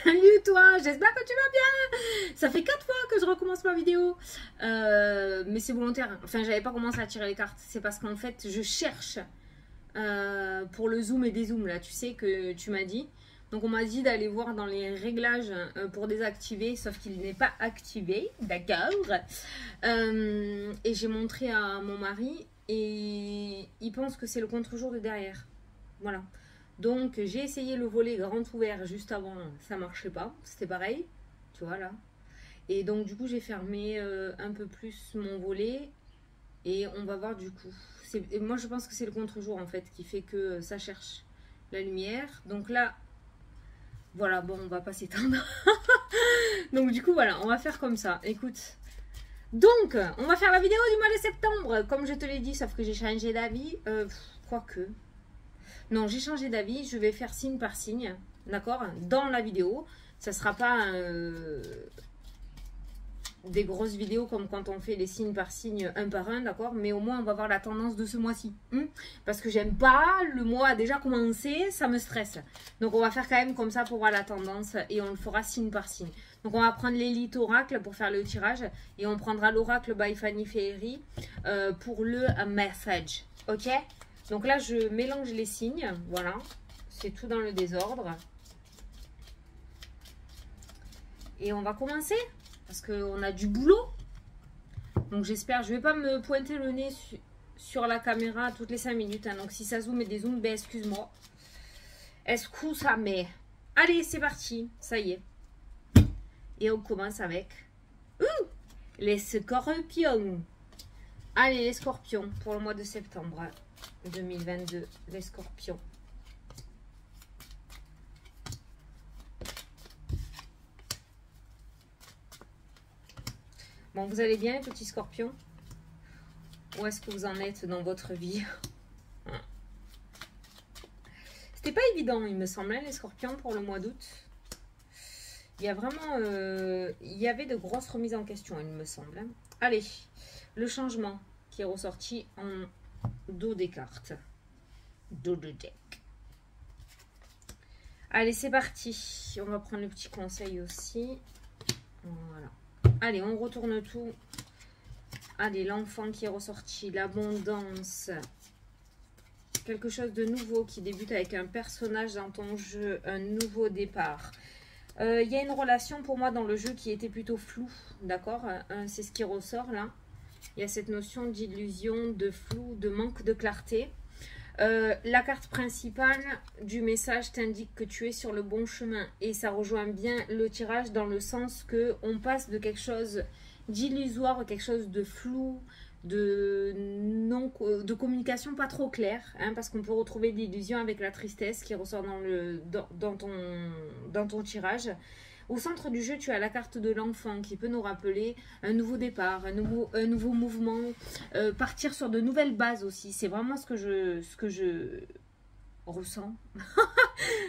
Salut toi, j'espère que tu vas bien. Ça fait 4 fois que je recommence ma vidéo. Mais c'est volontaire. Enfin, j'avais pas commencé à tirer les cartes. C'est parce qu'en fait, je cherche pour le zoom et dézoom là. Tu sais que tu m'as dit. Donc on m'a dit d'aller voir dans les réglages pour désactiver, sauf qu'il n'est pas activé, d'accord. Et j'ai montré à mon mari et il pense que c'est le contre-jour de derrière. Voilà. Donc j'ai essayé le volet grand ouvert juste avant, ça marchait pas, c'était pareil, tu vois là. Et donc du coup j'ai fermé un peu plus mon volet et on va voir du coup. Moi je pense que c'est le contre-jour en fait qui fait que ça cherche la lumière. Donc là, voilà, bon on va pas s'étendre. Donc du coup voilà, on va faire comme ça, écoute. Donc on va faire la vidéo du mois de septembre, comme je te l'ai dit, sauf que j'ai changé d'avis, quoique... Non, j'ai changé d'avis, je vais faire signe par signe, d'accord, dans la vidéo. Ça ne sera pas des grosses vidéos comme quand on fait les signes par signe un par un, d'accord. Mais au moins, on va voir la tendance de ce mois-ci. Parce que j'aime pas, le mois a déjà commencé, ça me stresse. Donc, on va faire quand même comme ça pour voir la tendance et on le fera signe par signe. Donc, on va prendre l'élite oracle pour faire le tirage et on prendra l'oracle by Fanny Ferry pour le message, ok? Donc là, je mélange les signes, voilà, c'est tout dans le désordre. Et on va commencer, parce qu'on a du boulot. Donc j'espère, je ne vais pas me pointer le nez sur la caméra toutes les 5 minutes. Hein. Donc si ça zoome et dézoome, ben excuse-moi. Excuse-moi. Allez, c'est parti, ça y est. Et on commence avec les scorpions. Allez, les scorpions, pour le mois de septembre 2022, les scorpions. Bon, vous allez bien, les petits scorpions? Où est-ce que vous en êtes dans votre vie? C'était pas évident, il me semblait, les scorpions, pour le mois d'août. Il y a vraiment... il y avait de grosses remises en question, il me semble. Hein. Allez, le changement qui est ressorti en dos des cartes. Dos de deck. Allez, c'est parti. On va prendre le petit conseil aussi. Voilà. Allez, on retourne tout. Allez, l'enfant qui est ressorti. L'abondance. Quelque chose de nouveau qui débute avec un personnage dans ton jeu. Un nouveau départ. Il y a une relation pour moi dans le jeu qui était plutôt floue. D'accord? C'est ce qui ressort là. Il y a cette notion d'illusion, de flou, de manque de clarté. La carte principale du message t'indique que tu es sur le bon chemin et ça rejoint bien le tirage dans le sens que on passe de quelque chose d'illusoire, quelque chose de flou, de communication pas trop claire, hein, parce qu'on peut retrouver l'illusion avec la tristesse qui ressort dans ton tirage. Au centre du jeu, tu as la carte de l'enfant qui peut nous rappeler un nouveau départ, un nouveau mouvement, partir sur de nouvelles bases aussi. C'est vraiment ce que je ressens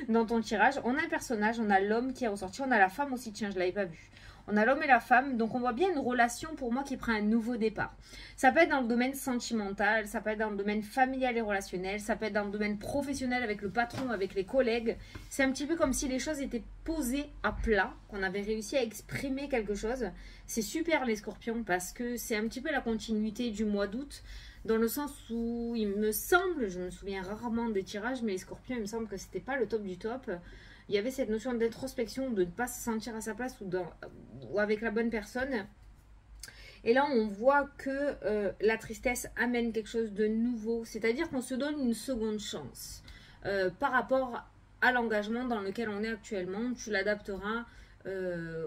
dans ton tirage. On a un personnage, on a l'homme qui est ressorti, on a la femme aussi, tiens, je ne l'avais pas vu. On a l'homme et la femme, donc on voit bien une relation pour moi qui prend un nouveau départ. Ça peut être dans le domaine sentimental, ça peut être dans le domaine familial et relationnel, ça peut être dans le domaine professionnel avec le patron, avec les collègues. C'est un petit peu comme si les choses étaient posées à plat, qu'on avait réussi à exprimer quelque chose. C'est super les scorpions parce que c'est un petit peu la continuité du mois d'août, dans le sens où il me semble, je me souviens rarement des tirages, mais les scorpions, il me semble que c'était pas le top du top. Il y avait cette notion d'introspection, de ne pas se sentir à sa place ou avec la bonne personne. Et là, on voit que la tristesse amène quelque chose de nouveau. C'est-à-dire qu'on se donne une seconde chance. Par rapport à l'engagement dans lequel on est actuellement, tu l'adapteras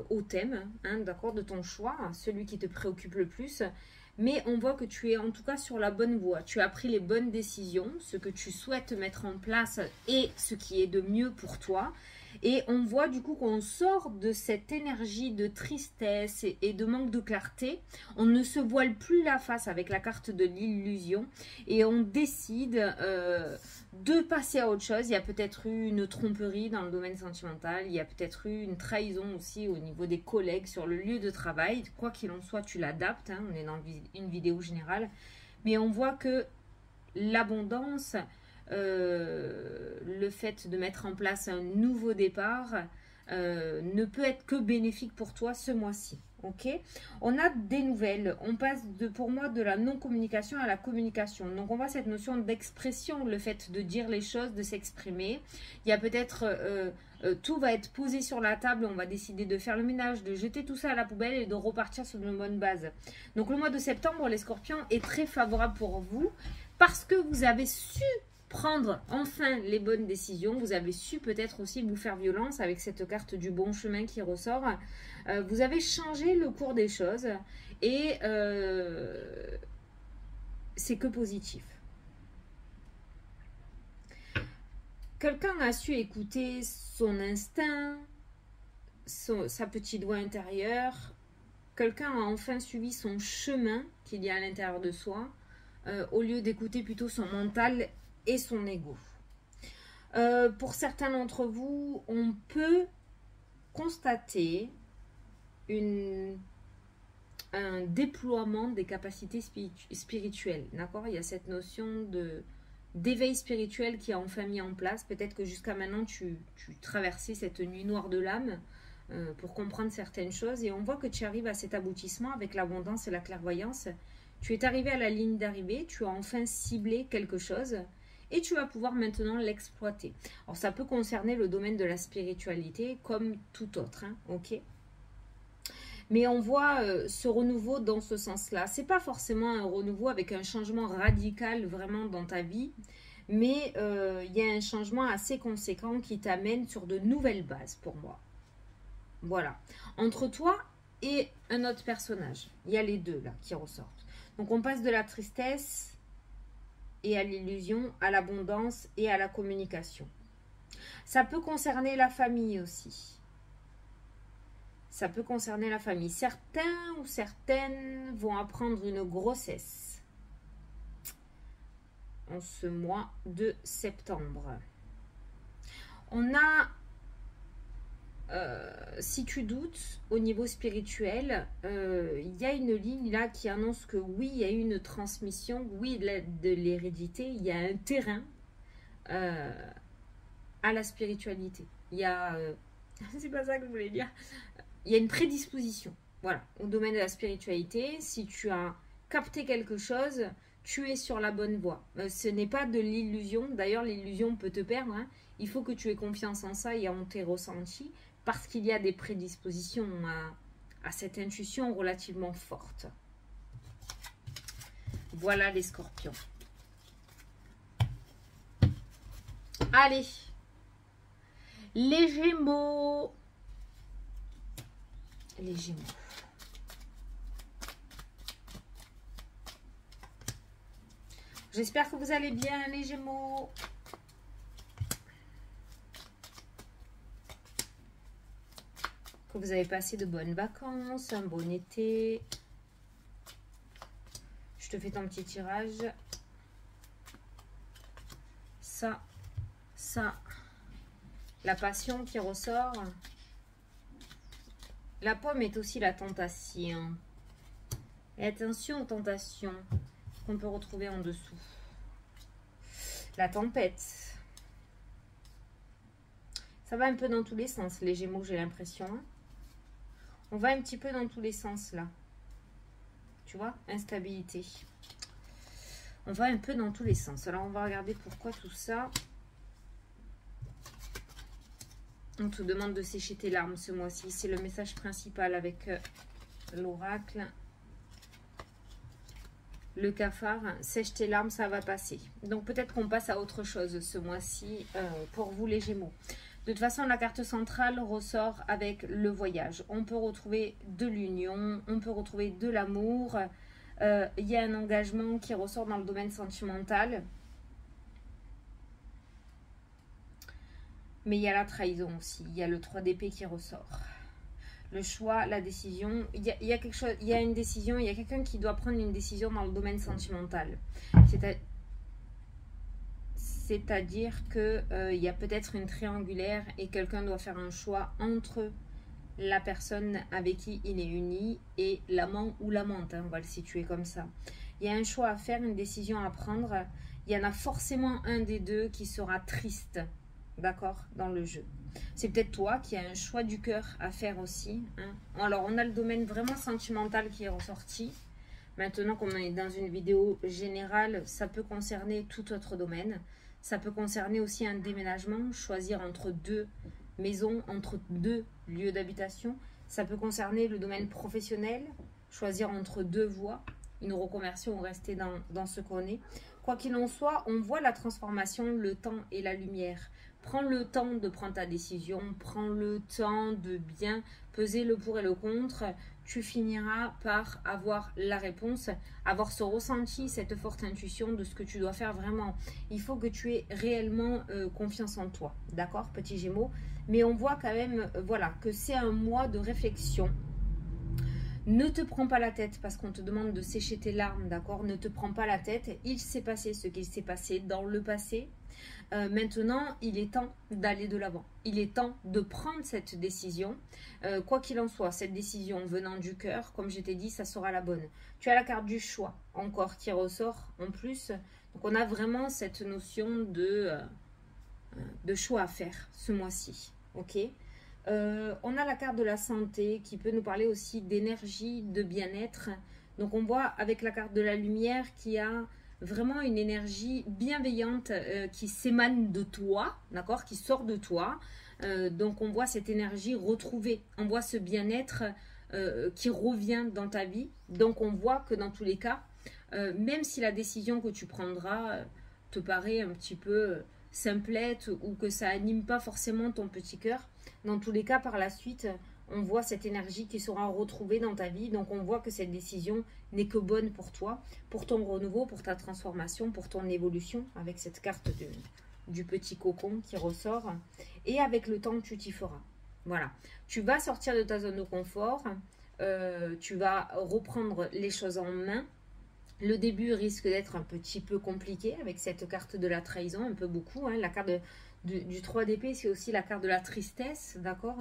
au thème, hein, d'accord, de ton choix, celui qui te préoccupe le plus. Mais on voit que tu es en tout cas sur la bonne voie. Tu as pris les bonnes décisions, ce que tu souhaites mettre en place et ce qui est de mieux pour toi. Et on voit du coup qu'on sort de cette énergie de tristesse et de manque de clarté. On ne se voile plus la face avec la carte de l'illusion et on décide de passer à autre chose. Il y a peut-être eu une tromperie dans le domaine sentimental, il y a peut-être eu une trahison aussi au niveau des collègues sur le lieu de travail. Quoi qu'il en soit, tu l'adaptes, hein, on est dans une vidéo générale. Mais on voit que l'abondance... le fait de mettre en place un nouveau départ ne peut être que bénéfique pour toi ce mois-ci. Ok, on a des nouvelles, on passe pour moi de la non-communication à la communication. Donc on voit cette notion d'expression, le fait de dire les choses, de s'exprimer. Il y a peut-être, tout va être posé sur la table, on va décider de faire le ménage, de jeter tout ça à la poubelle et de repartir sur une bonne base. Donc le mois de septembre, les scorpions, est très favorable pour vous parce que vous avez su prendre enfin les bonnes décisions. Vous avez su peut-être aussi vous faire violence avec cette carte du bon chemin qui ressort. Vous avez changé le cours des choses et c'est que positif. Quelqu'un a su écouter son instinct, sa petite voix intérieure. Quelqu'un a enfin suivi son chemin qu'il y a à l'intérieur de soi au lieu d'écouter plutôt son mental et son ego. Pour certains d'entre vous, on peut constater un déploiement des capacités spirituelles. D'accord? Il y a cette notion d'éveil spirituel qui a enfin mis en place. Peut-être que jusqu'à maintenant, tu traversais cette nuit noire de l'âme pour comprendre certaines choses. Et on voit que tu arrives à cet aboutissement avec l'abondance et la clairvoyance. Tu es arrivé à la ligne d'arrivée, tu as enfin ciblé quelque chose et tu vas pouvoir maintenant l'exploiter. Alors ça peut concerner le domaine de la spiritualité comme tout autre, hein, ok? Mais on voit ce renouveau dans ce sens-là. C'est pas forcément un renouveau avec un changement radical vraiment dans ta vie, mais il y a un changement assez conséquent qui t'amène sur de nouvelles bases pour moi. Voilà. Entre toi et un autre personnage, il y a les deux là qui ressortent. Donc on passe de la tristesse et à l'illusion, à l'abondance et à la communication. Ça peut concerner la famille aussi. Ça peut concerner la famille. Certains ou certaines vont apprendre une grossesse en ce mois de septembre. On a, si tu doutes, au niveau spirituel, il y a une ligne là qui annonce que oui, il y a une transmission, oui, de l'hérédité, il y a un terrain à la spiritualité. Il y a, c'est pas ça que je voulais dire, il y a une prédisposition, voilà, au domaine de la spiritualité. Si tu as capté quelque chose, tu es sur la bonne voie. Ce n'est pas de l'illusion, d'ailleurs l'illusion peut te perdre, hein. Il faut que tu aies confiance en ça et en tes ressentis, parce qu'il y a des prédispositions à cette intuition relativement forte. Voilà les scorpions. Allez, les Gémeaux. Les Gémeaux. J'espère que vous allez bien, les Gémeaux. Que vous avez passé de bonnes vacances, un bon été. Je te fais ton petit tirage. Ça. La passion qui ressort. La pomme est aussi la tentation. Et attention aux tentations qu'on peut retrouver en dessous. La tempête. Ça va un peu dans tous les sens, les Gémeaux, j'ai l'impression. On va un petit peu dans tous les sens, là. Tu vois, instabilité. On va un peu dans tous les sens. Alors, on va regarder pourquoi tout ça. On te demande de sécher tes larmes ce mois-ci. C'est le message principal avec l'oracle. Le cafard, sèche tes larmes, ça va passer. Donc peut-être qu'on passe à autre chose ce mois-ci pour vous les Gémeaux. De toute façon, la carte centrale ressort avec le voyage. On peut retrouver de l'union, on peut retrouver de l'amour. Il y a un engagement qui ressort dans le domaine sentimental. Mais il y a la trahison aussi. Il y a le 3 d'épée qui ressort. Le choix, la décision. Il y a quelque chose, il y a une décision. Il y a quelqu'un qui doit prendre une décision dans le domaine sentimental. C'est-à-dire qu'il y a peut-être une triangulaire et quelqu'un doit faire un choix entre la personne avec qui il est uni et l'amant ou l'amante. Hein, on va le situer comme ça. Il y a un choix à faire, une décision à prendre. Il y en a forcément un des deux qui sera triste. D'accord, dans le jeu. C'est peut-être toi qui as un choix du cœur à faire aussi. Hein. Alors, on a le domaine vraiment sentimental qui est ressorti. Maintenant, comme on est dans une vidéo générale, ça peut concerner tout autre domaine. Ça peut concerner aussi un déménagement, choisir entre deux maisons, entre deux lieux d'habitation. Ça peut concerner le domaine professionnel, choisir entre deux voies, une reconversion ou rester dans ce qu'on est. Quoi qu'il en soit, on voit la transformation, le temps et la lumière. Prends le temps de prendre ta décision, prends le temps de bien peser le pour et le contre. Tu finiras par avoir la réponse, avoir ce ressenti, cette forte intuition de ce que tu dois faire vraiment. Il faut que tu aies réellement confiance en toi, d'accord, petit Gémeaux? Mais on voit quand même, voilà, que c'est un mois de réflexion. Ne te prends pas la tête parce qu'on te demande de sécher tes larmes, d'accord? Ne te prends pas la tête. Il s'est passé ce qu'il s'est passé dans le passé. Maintenant, il est temps d'aller de l'avant. Il est temps de prendre cette décision. Quoi qu'il en soit, cette décision venant du cœur, comme je t'ai dit, ça sera la bonne. Tu as la carte du choix encore qui ressort en plus. Donc, on a vraiment cette notion de choix à faire ce mois-ci. Ok? On a la carte de la santé qui peut nous parler aussi d'énergie, de bien-être. Donc, on voit avec la carte de la lumière qui a vraiment une énergie bienveillante qui s'émane de toi, d'accord, qui sort de toi. Donc, on voit cette énergie retrouvée. On voit ce bien-être qui revient dans ta vie. Donc, on voit que dans tous les cas, même si la décision que tu prendras te paraît un petit peu simplette ou que ça anime pas forcément ton petit cœur, dans tous les cas, par la suite, on voit cette énergie qui sera retrouvée dans ta vie. Donc, on voit que cette décision n'est que bonne pour toi, pour ton renouveau, pour ta transformation, pour ton évolution, avec cette carte du petit cocon qui ressort. Et avec le temps, tu t'y feras. Voilà. Tu vas sortir de ta zone de confort. Tu vas reprendre les choses en main. Le début risque d'être un petit peu compliqué avec cette carte de la trahison, un peu beaucoup. Hein. La carte du 3 d'épée, c'est aussi la carte de la tristesse, d'accord?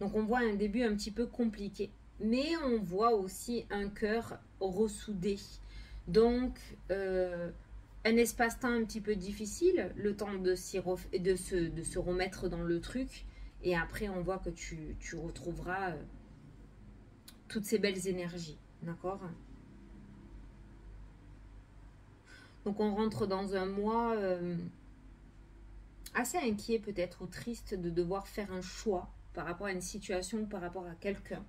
Donc, on voit un début un petit peu compliqué. Mais on voit aussi un cœur ressoudé. Donc, un espace-temps un petit peu difficile, le temps de se remettre dans le truc. Et après, on voit que tu retrouveras toutes ces belles énergies, d'accord? Donc, on rentre dans un mois assez inquiet peut-être ou triste de devoir faire un choix par rapport à une situation ou par rapport à quelqu'un.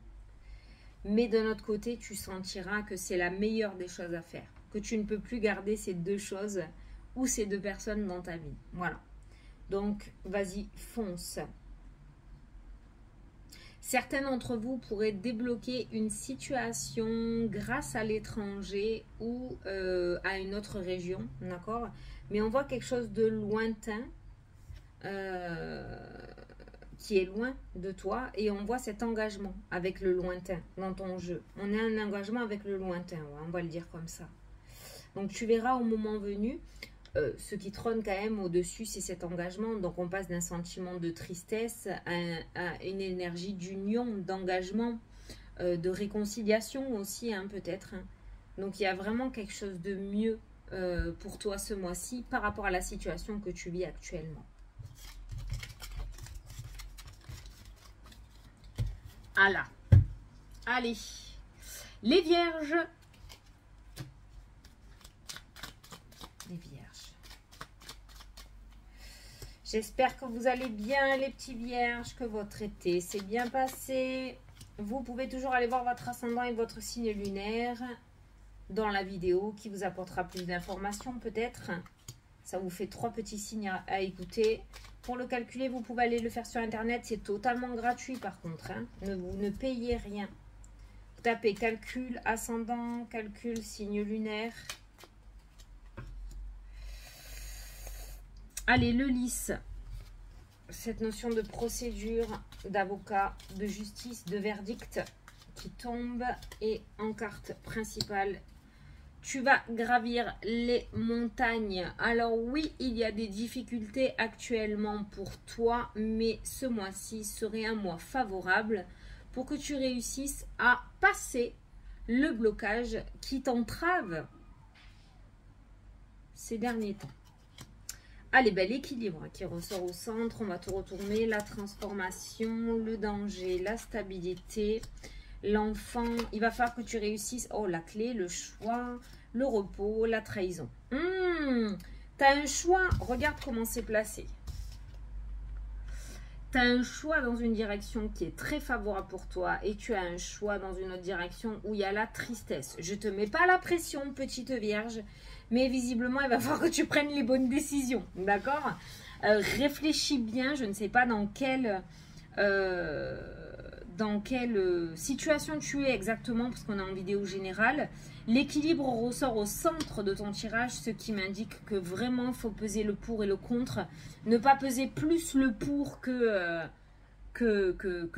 Mais d'un autre côté, tu sentiras que c'est la meilleure des choses à faire. Que tu ne peux plus garder ces deux choses ou ces deux personnes dans ta vie. Voilà. Donc, vas-y, fonce. Certains d'entre vous pourraient débloquer une situation grâce à l'étranger ou à une autre région, d'accord? Mais on voit quelque chose de lointain qui est loin de toi et on voit cet engagement avec le lointain dans ton jeu. On a un engagement avec le lointain, on va le dire comme ça. Donc tu verras au moment venu, ce qui trône quand même au-dessus, c'est cet engagement. Donc on passe d'un sentiment de tristesse à une énergie d'union, d'engagement, de réconciliation aussi, hein, peut-être. Hein. Donc il y a vraiment quelque chose de mieux pour toi ce mois-ci par rapport à la situation que tu vis actuellement. Ah là. Allez. Les vierges. Les vierges. J'espère que vous allez bien, les petits vierges, que votre été s'est bien passé. Vous pouvez toujours aller voir votre ascendant et votre signe lunaire dans la vidéo qui vous apportera plus d'informations peut-être. Ça vous fait 3 petits signes à écouter. Pour le calculer, vous pouvez aller le faire sur Internet. C'est totalement gratuit par contre. Hein. Vous ne payez rien. Vous tapez calcul ascendant, calcul signe lunaire. Allez, le lys. Cette notion de procédure, d'avocat, de justice, de verdict qui tombe. Et en carte principale, tu vas gravir les montagnes. Alors oui, il y a des difficultés actuellement pour toi, mais ce mois-ci serait un mois favorable pour que tu réussisses à passer le blocage qui t'entrave ces derniers temps. Allez, ben, l'équilibre qui ressort au centre. On va tout retourner. La transformation, le danger, la stabilité, l'enfant. Il va falloir que tu réussisses. Oh, la clé, le choix, le repos, la trahison. Tu as un choix. Regarde comment c'est placé. Tu as un choix dans une direction qui est très favorable pour toi et tu as un choix dans une autre direction où il y a la tristesse. Je ne te mets pas la pression, petite vierge, mais visiblement, il va falloir que tu prennes les bonnes décisions. D'accord? Réfléchis bien. Je ne sais pas dans quelle situation tu es exactement, parce qu'on est en vidéo générale. L'équilibre ressort au centre de ton tirage, ce qui m'indique que vraiment, il faut peser le pour et le contre. Ne pas peser plus le pour que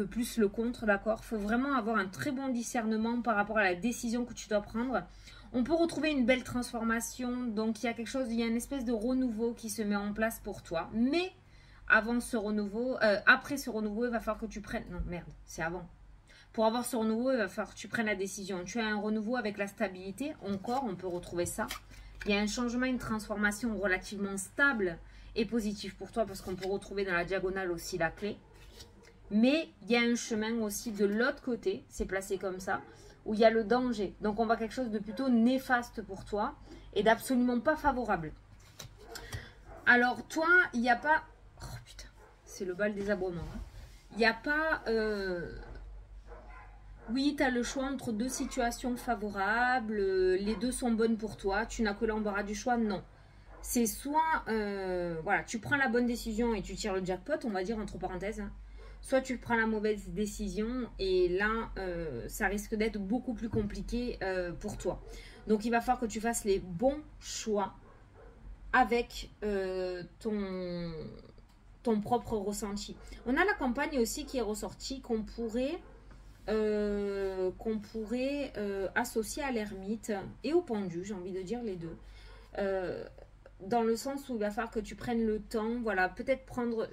plus le contre, d'accord? Il faut vraiment avoir un très bon discernement par rapport à la décision que tu dois prendre. On peut retrouver une belle transformation, donc il y a quelque chose, il y a une espèce de renouveau qui se met en place pour toi. Mais avant ce renouveau, après ce renouveau, il va falloir que tu prennes... Non, merde, c'est avant. Pour avoir ce renouveau, il va falloir que tu prennes la décision. Tu as un renouveau avec la stabilité, encore, on peut retrouver ça. Il y a un changement, une transformation relativement stable et positive pour toi, parce qu'on peut retrouver dans la diagonale aussi la clé. Mais il y a un chemin aussi de l'autre côté, c'est placé comme ça, où il y a le danger. Donc on voit quelque chose de plutôt néfaste pour toi et d'absolument pas favorable. Alors toi, il n'y a pas... Oh putain, c'est le bal des aboiements. Hein. Il n'y a pas... Oui, tu as le choix entre deux situations favorables, les deux sont bonnes pour toi, tu n'as que l'embarras du choix, non. C'est soit, voilà, tu prends la bonne décision et tu tires le jackpot, on va dire entre parenthèses, hein. Soit tu prends la mauvaise décision et là, ça risque d'être beaucoup plus compliqué pour toi. Donc, il va falloir que tu fasses les bons choix avec ton propre ressenti. On a la campagne aussi qui est ressortie qu'on pourrait associer à l'ermite et au pendu, j'ai envie de dire les deux. Dans le sens où il va falloir que tu prennes le temps, voilà, peut-être prendre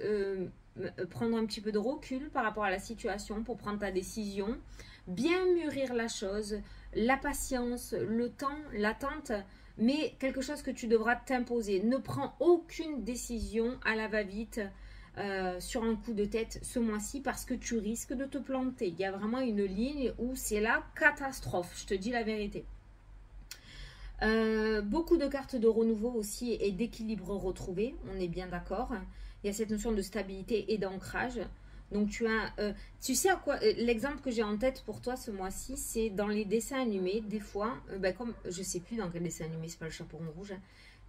un petit peu de recul par rapport à la situation pour prendre ta décision, bien mûrir la chose, la patience, le temps, l'attente, mais quelque chose que tu devras t'imposer. Ne prends aucune décision à la va-vite sur un coup de tête ce mois-ci parce que tu risques de te planter. Il y a vraiment une ligne où c'est la catastrophe, je te dis la vérité. Beaucoup de cartes de renouveau aussi et d'équilibre retrouvé, on est bien d'accord. Il y a cette notion de stabilité et d'ancrage. Donc tu as, tu sais à quoi, l'exemple que j'ai en tête pour toi ce mois-ci, c'est dans les dessins animés, des fois, comme je sais plus dans quel dessin animé, c'est pas le chaperon rouge, hein,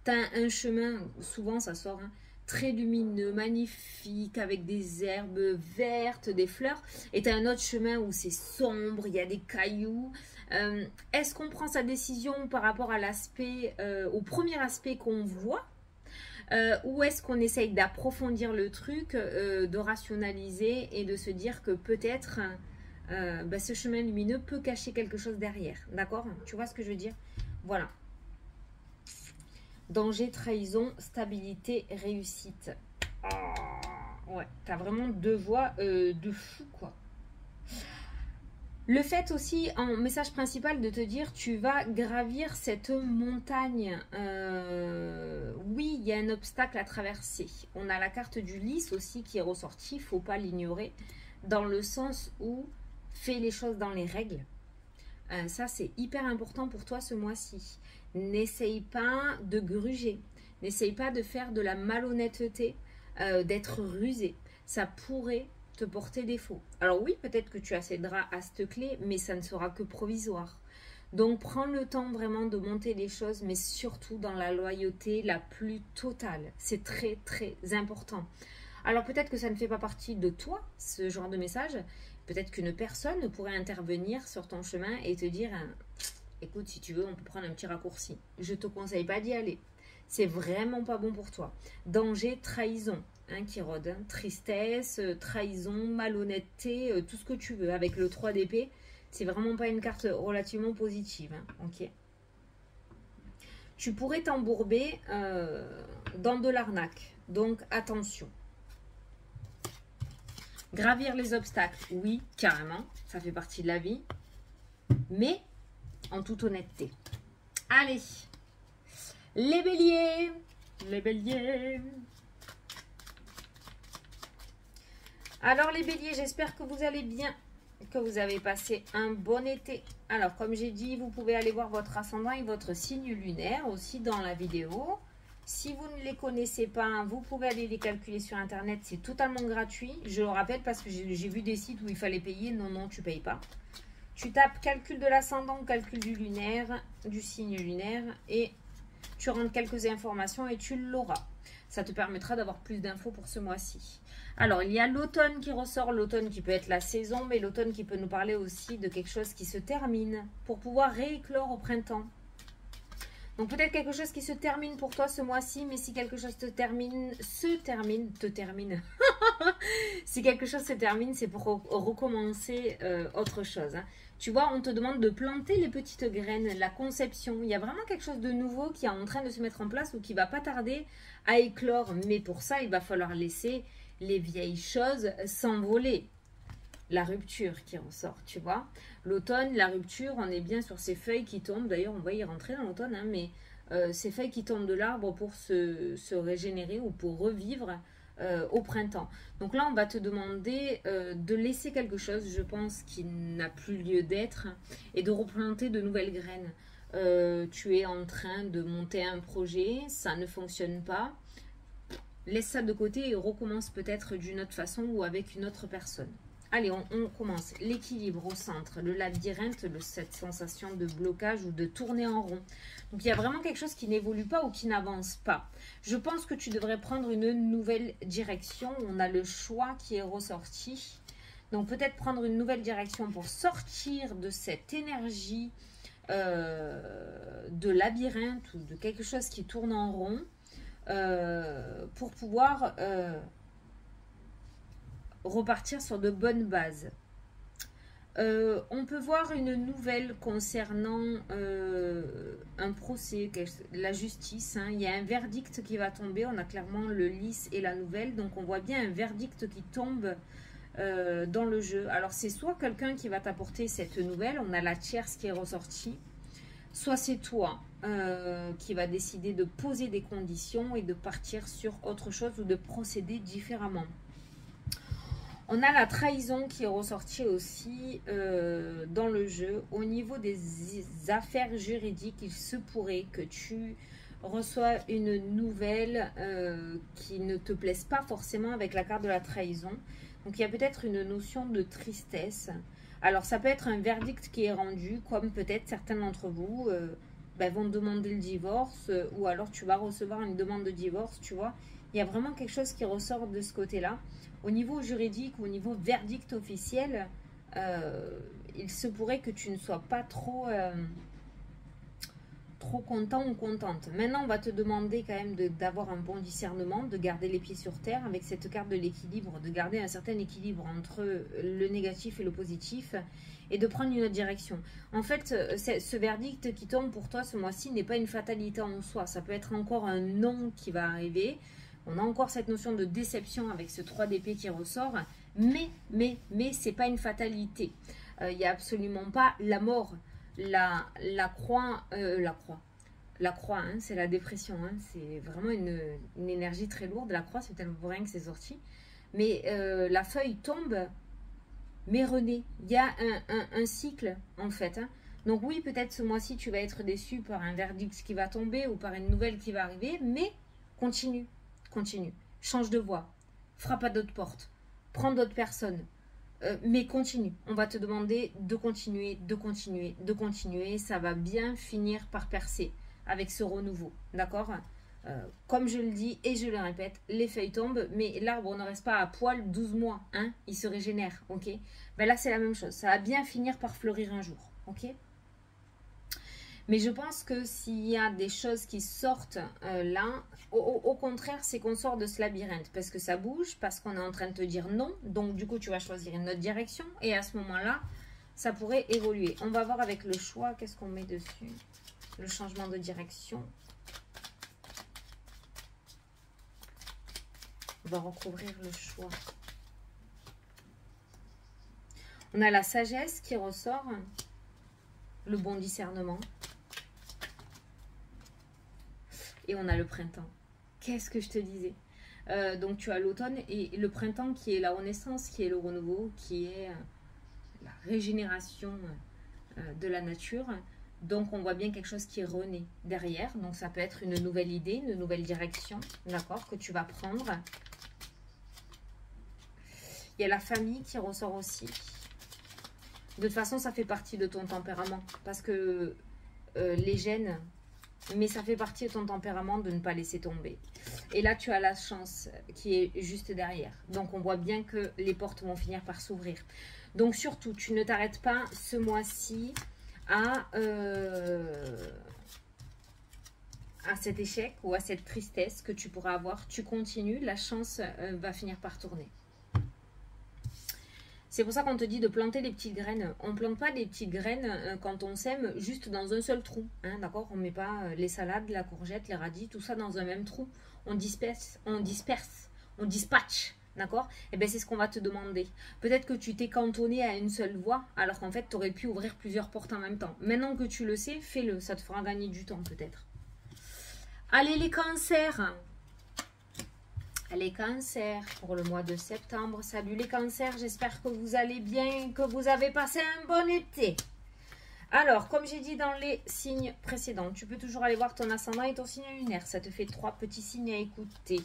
tu as un chemin, souvent ça sort, hein, très lumineux, magnifique, avec des herbes vertes, des fleurs, et tu as un autre chemin où c'est sombre, il y a des cailloux. Est-ce qu'on prend sa décision par rapport à l'aspect, au premier aspect qu'on voit, ou est-ce qu'on essaye d'approfondir le truc, de rationaliser et de se dire que peut-être ce chemin lumineux peut cacher quelque chose derrière, d'accord? Tu vois ce que je veux dire? Voilà. Danger, trahison, stabilité, réussite. Oh, ouais, t'as vraiment deux voix de fou, quoi. Le fait aussi, en message principal, de te dire tu vas gravir cette montagne. Oui, il y a un obstacle à traverser. On a la carte du lys aussi qui est ressortie, il ne faut pas l'ignorer, dans le sens où fais les choses dans les règles. Ça, c'est hyper important pour toi ce mois-ci. N'essaye pas de gruger, n'essaye pas de faire de la malhonnêteté, d'être rusé. Ça pourrait te porter défaut. Alors oui, peut-être que tu accéderas à cette clé, mais ça ne sera que provisoire. Donc prends le temps vraiment de monter les choses, mais surtout dans la loyauté la plus totale. C'est très très important. Alors peut-être que ça ne fait pas partie de toi, ce genre de message. Peut-être qu'une personne pourrait intervenir sur ton chemin et te dire écoute, si tu veux, on peut prendre un petit raccourci. Je ne te conseille pas d'y aller. C'est vraiment pas bon pour toi. Danger, trahison. Qui rôde, hein. Tristesse, trahison, malhonnêteté, tout ce que tu veux. Avec le 3 d'épée, c'est vraiment pas une carte relativement positive. Hein. Ok. Tu pourrais t'embourber dans de l'arnaque. Donc, attention. Gravir les obstacles, oui, carrément. Ça fait partie de la vie. Mais, en toute honnêteté. Allez. Les béliers. Les béliers. Alors les béliers, j'espère que vous allez bien, que vous avez passé un bon été. Alors comme j'ai dit, vous pouvez aller voir votre ascendant et votre signe lunaire aussi dans la vidéo. Si vous ne les connaissez pas, vous pouvez aller les calculer sur internet, c'est totalement gratuit. Je le rappelle parce que j'ai vu des sites où il fallait payer. Non, non, tu ne payes pas. Tu tapes calcul de l'ascendant, calcul du lunaire, du signe lunaire et tu rentres quelques informations et tu l'auras. Ça te permettra d'avoir plus d'infos pour ce mois-ci. Alors, il y a l'automne qui ressort, l'automne qui peut être la saison, mais l'automne qui peut nous parler aussi de quelque chose qui se termine pour pouvoir rééclore au printemps. Donc, peut-être quelque chose qui se termine pour toi ce mois-ci, mais si quelque chose si quelque chose se termine, c'est pour recommencer autre chose. Hein. Tu vois, on te demande de planter les petites graines, la conception. Il y a vraiment quelque chose de nouveau qui est en train de se mettre en place ou qui va pas tarder à éclore. Mais pour ça, il va falloir laisser les vieilles choses s'envoler. La rupture qui ressort, tu vois. L'automne, la rupture, on est bien sur ces feuilles qui tombent. D'ailleurs, on va y rentrer dans l'automne, hein, mais ces feuilles qui tombent de l'arbre pour se régénérer ou pour revivre au printemps. Donc là, on va te demander de laisser quelque chose, je pense, qui n'a plus lieu d'être et de replanter de nouvelles graines. Tu es en train de monter un projet, ça ne fonctionne pas. Laisse ça de côté et recommence peut-être d'une autre façon ou avec une autre personne. Allez, on commence. L'équilibre au centre, le labyrinthe, cette sensation de blocage ou de tourner en rond. Donc, il y a vraiment quelque chose qui n'évolue pas ou qui n'avance pas. Je pense que tu devrais prendre une nouvelle direction. On a le choix qui est ressorti. Donc, peut-être prendre une nouvelle direction pour sortir de cette énergie de labyrinthe ou de quelque chose qui tourne en rond pour pouvoir repartir sur de bonnes bases. On peut voir une nouvelle concernant un procès, la justice. Hein. Il y a un verdict qui va tomber. On a clairement le lys et la nouvelle. Donc, on voit bien un verdict qui tombe dans le jeu. Alors, c'est soit quelqu'un qui va t'apporter cette nouvelle. On a la tierce qui est ressortie. Soit c'est toi qui va décider de poser des conditions et de partir sur autre chose ou de procéder différemment. On a la trahison qui est ressortie aussi dans le jeu. Au niveau des affaires juridiques, il se pourrait que tu reçois une nouvelle qui ne te plaise pas forcément avec la carte de la trahison. Donc, il y a peut-être une notion de tristesse. Alors, ça peut être un verdict qui est rendu, comme peut-être certains d'entre vous vont demander le divorce ou alors tu vas recevoir une demande de divorce, tu vois. Il y a vraiment quelque chose qui ressort de ce côté-là. Au niveau juridique, au niveau verdict officiel, il se pourrait que tu ne sois pas trop content ou contente. Maintenant, on va te demander quand même d'avoir un bon discernement, de garder les pieds sur terre avec cette carte de l'équilibre, de garder un certain équilibre entre le négatif et le positif et de prendre une autre direction. En fait, ce verdict qui tombe pour toi ce mois-ci n'est pas une fatalité en soi. Ça peut être encore un non qui va arriver. On a encore cette notion de déception avec ce 3 d'épée qui ressort, mais c'est pas une fatalité. Il n'y a absolument pas la mort, la croix, hein, c'est la dépression, hein, c'est vraiment une énergie très lourde. La croix, c'est tellement pour rien que c'est sorti. Mais la feuille tombe, mais renaît. Il y a un cycle, en fait. Hein. Donc oui, peut-être ce mois-ci, tu vas être déçu par un verdict qui va tomber ou par une nouvelle qui va arriver, mais continue. Continue, change de voie, frappe à d'autres portes, prends d'autres personnes, mais continue. On va te demander de continuer, de continuer, de continuer. Ça va bien finir par percer avec ce renouveau, d'accord? Comme je le dis et je le répète, les feuilles tombent, mais l'arbre ne reste pas à poil 12 mois, hein? Il se régénère, ok? Ben là, c'est la même chose, ça va bien finir par fleurir un jour, ok? Mais je pense que s'il y a des choses qui sortent là, au contraire, c'est qu'on sort de ce labyrinthe. Parce que ça bouge, parce qu'on est en train de te dire non. Donc, du coup, tu vas choisir une autre direction. Et à ce moment-là, ça pourrait évoluer. On va voir avec le choix, qu'est-ce qu'on met dessus? Le changement de direction. On va recouvrir le choix. On a la sagesse qui ressort. Le bon discernement. Et on a le printemps. Qu'est-ce que je te disais? Donc tu as l'automne et le printemps qui est la renaissance, qui est le renouveau, qui est la régénération de la nature. Donc on voit bien quelque chose qui renaît derrière. Donc ça peut être une nouvelle idée, une nouvelle direction, d'accord, que tu vas prendre. Il y a la famille qui ressort aussi. De toute façon, ça fait partie de ton tempérament. Parce que les gènes, mais ça fait partie de ton tempérament de ne pas laisser tomber. Et là, tu as la chance qui est juste derrière. Donc, on voit bien que les portes vont finir par s'ouvrir. Donc, surtout, tu ne t'arrêtes pas ce mois-ci à cet échec ou à cette tristesse que tu pourras avoir. Tu continues, la chance va finir par tourner. C'est pour ça qu'on te dit de planter les petites graines. On ne plante pas les petites graines quand on sème juste dans un seul trou. Hein, d'accord? On ne met pas les salades, la courgette, les radis, tout ça dans un même trou. On dispatche. D'accord? Et bien c'est ce qu'on va te demander. Peut-être que tu t'es cantonné à une seule voie, alors qu'en fait tu aurais pu ouvrir plusieurs portes en même temps. Maintenant que tu le sais, fais-le. Ça te fera gagner du temps peut-être. Allez les cancers! Les cancers pour le mois de septembre. Salut les cancers, j'espère que vous allez bien, que vous avez passé un bon été. Alors, comme j'ai dit dans les signes précédents, tu peux toujours aller voir ton ascendant et ton signe lunaire. Ça te fait 3 petits signes à écouter,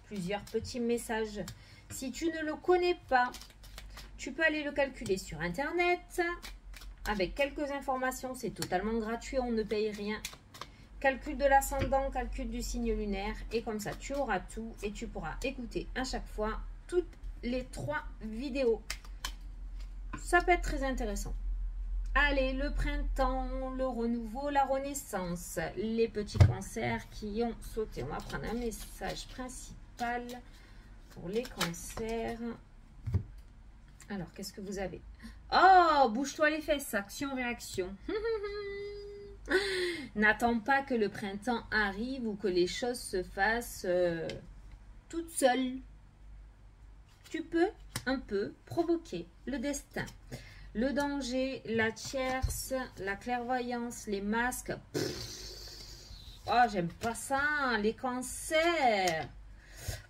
plusieurs petits messages. Si tu ne le connais pas, tu peux aller le calculer sur Internet avec quelques informations. C'est totalement gratuit, on ne paye rien. Calcul de l'ascendant, calcul du signe lunaire. Et comme ça, tu auras tout et tu pourras écouter à chaque fois toutes les 3 vidéos. Ça peut être très intéressant. Allez, le printemps, le renouveau, la renaissance. Les petits cancers qui ont sauté. On va prendre un message principal pour les cancers. Alors, qu'est-ce que vous avez? Oh, bouge-toi les fesses, action-réaction. N'attends pas que le printemps arrive ou que les choses se fassent toutes seules. Tu peux un peu provoquer le destin. Le danger, la tierce, la clairvoyance, les masques. Oh, j'aime pas ça, les cancers.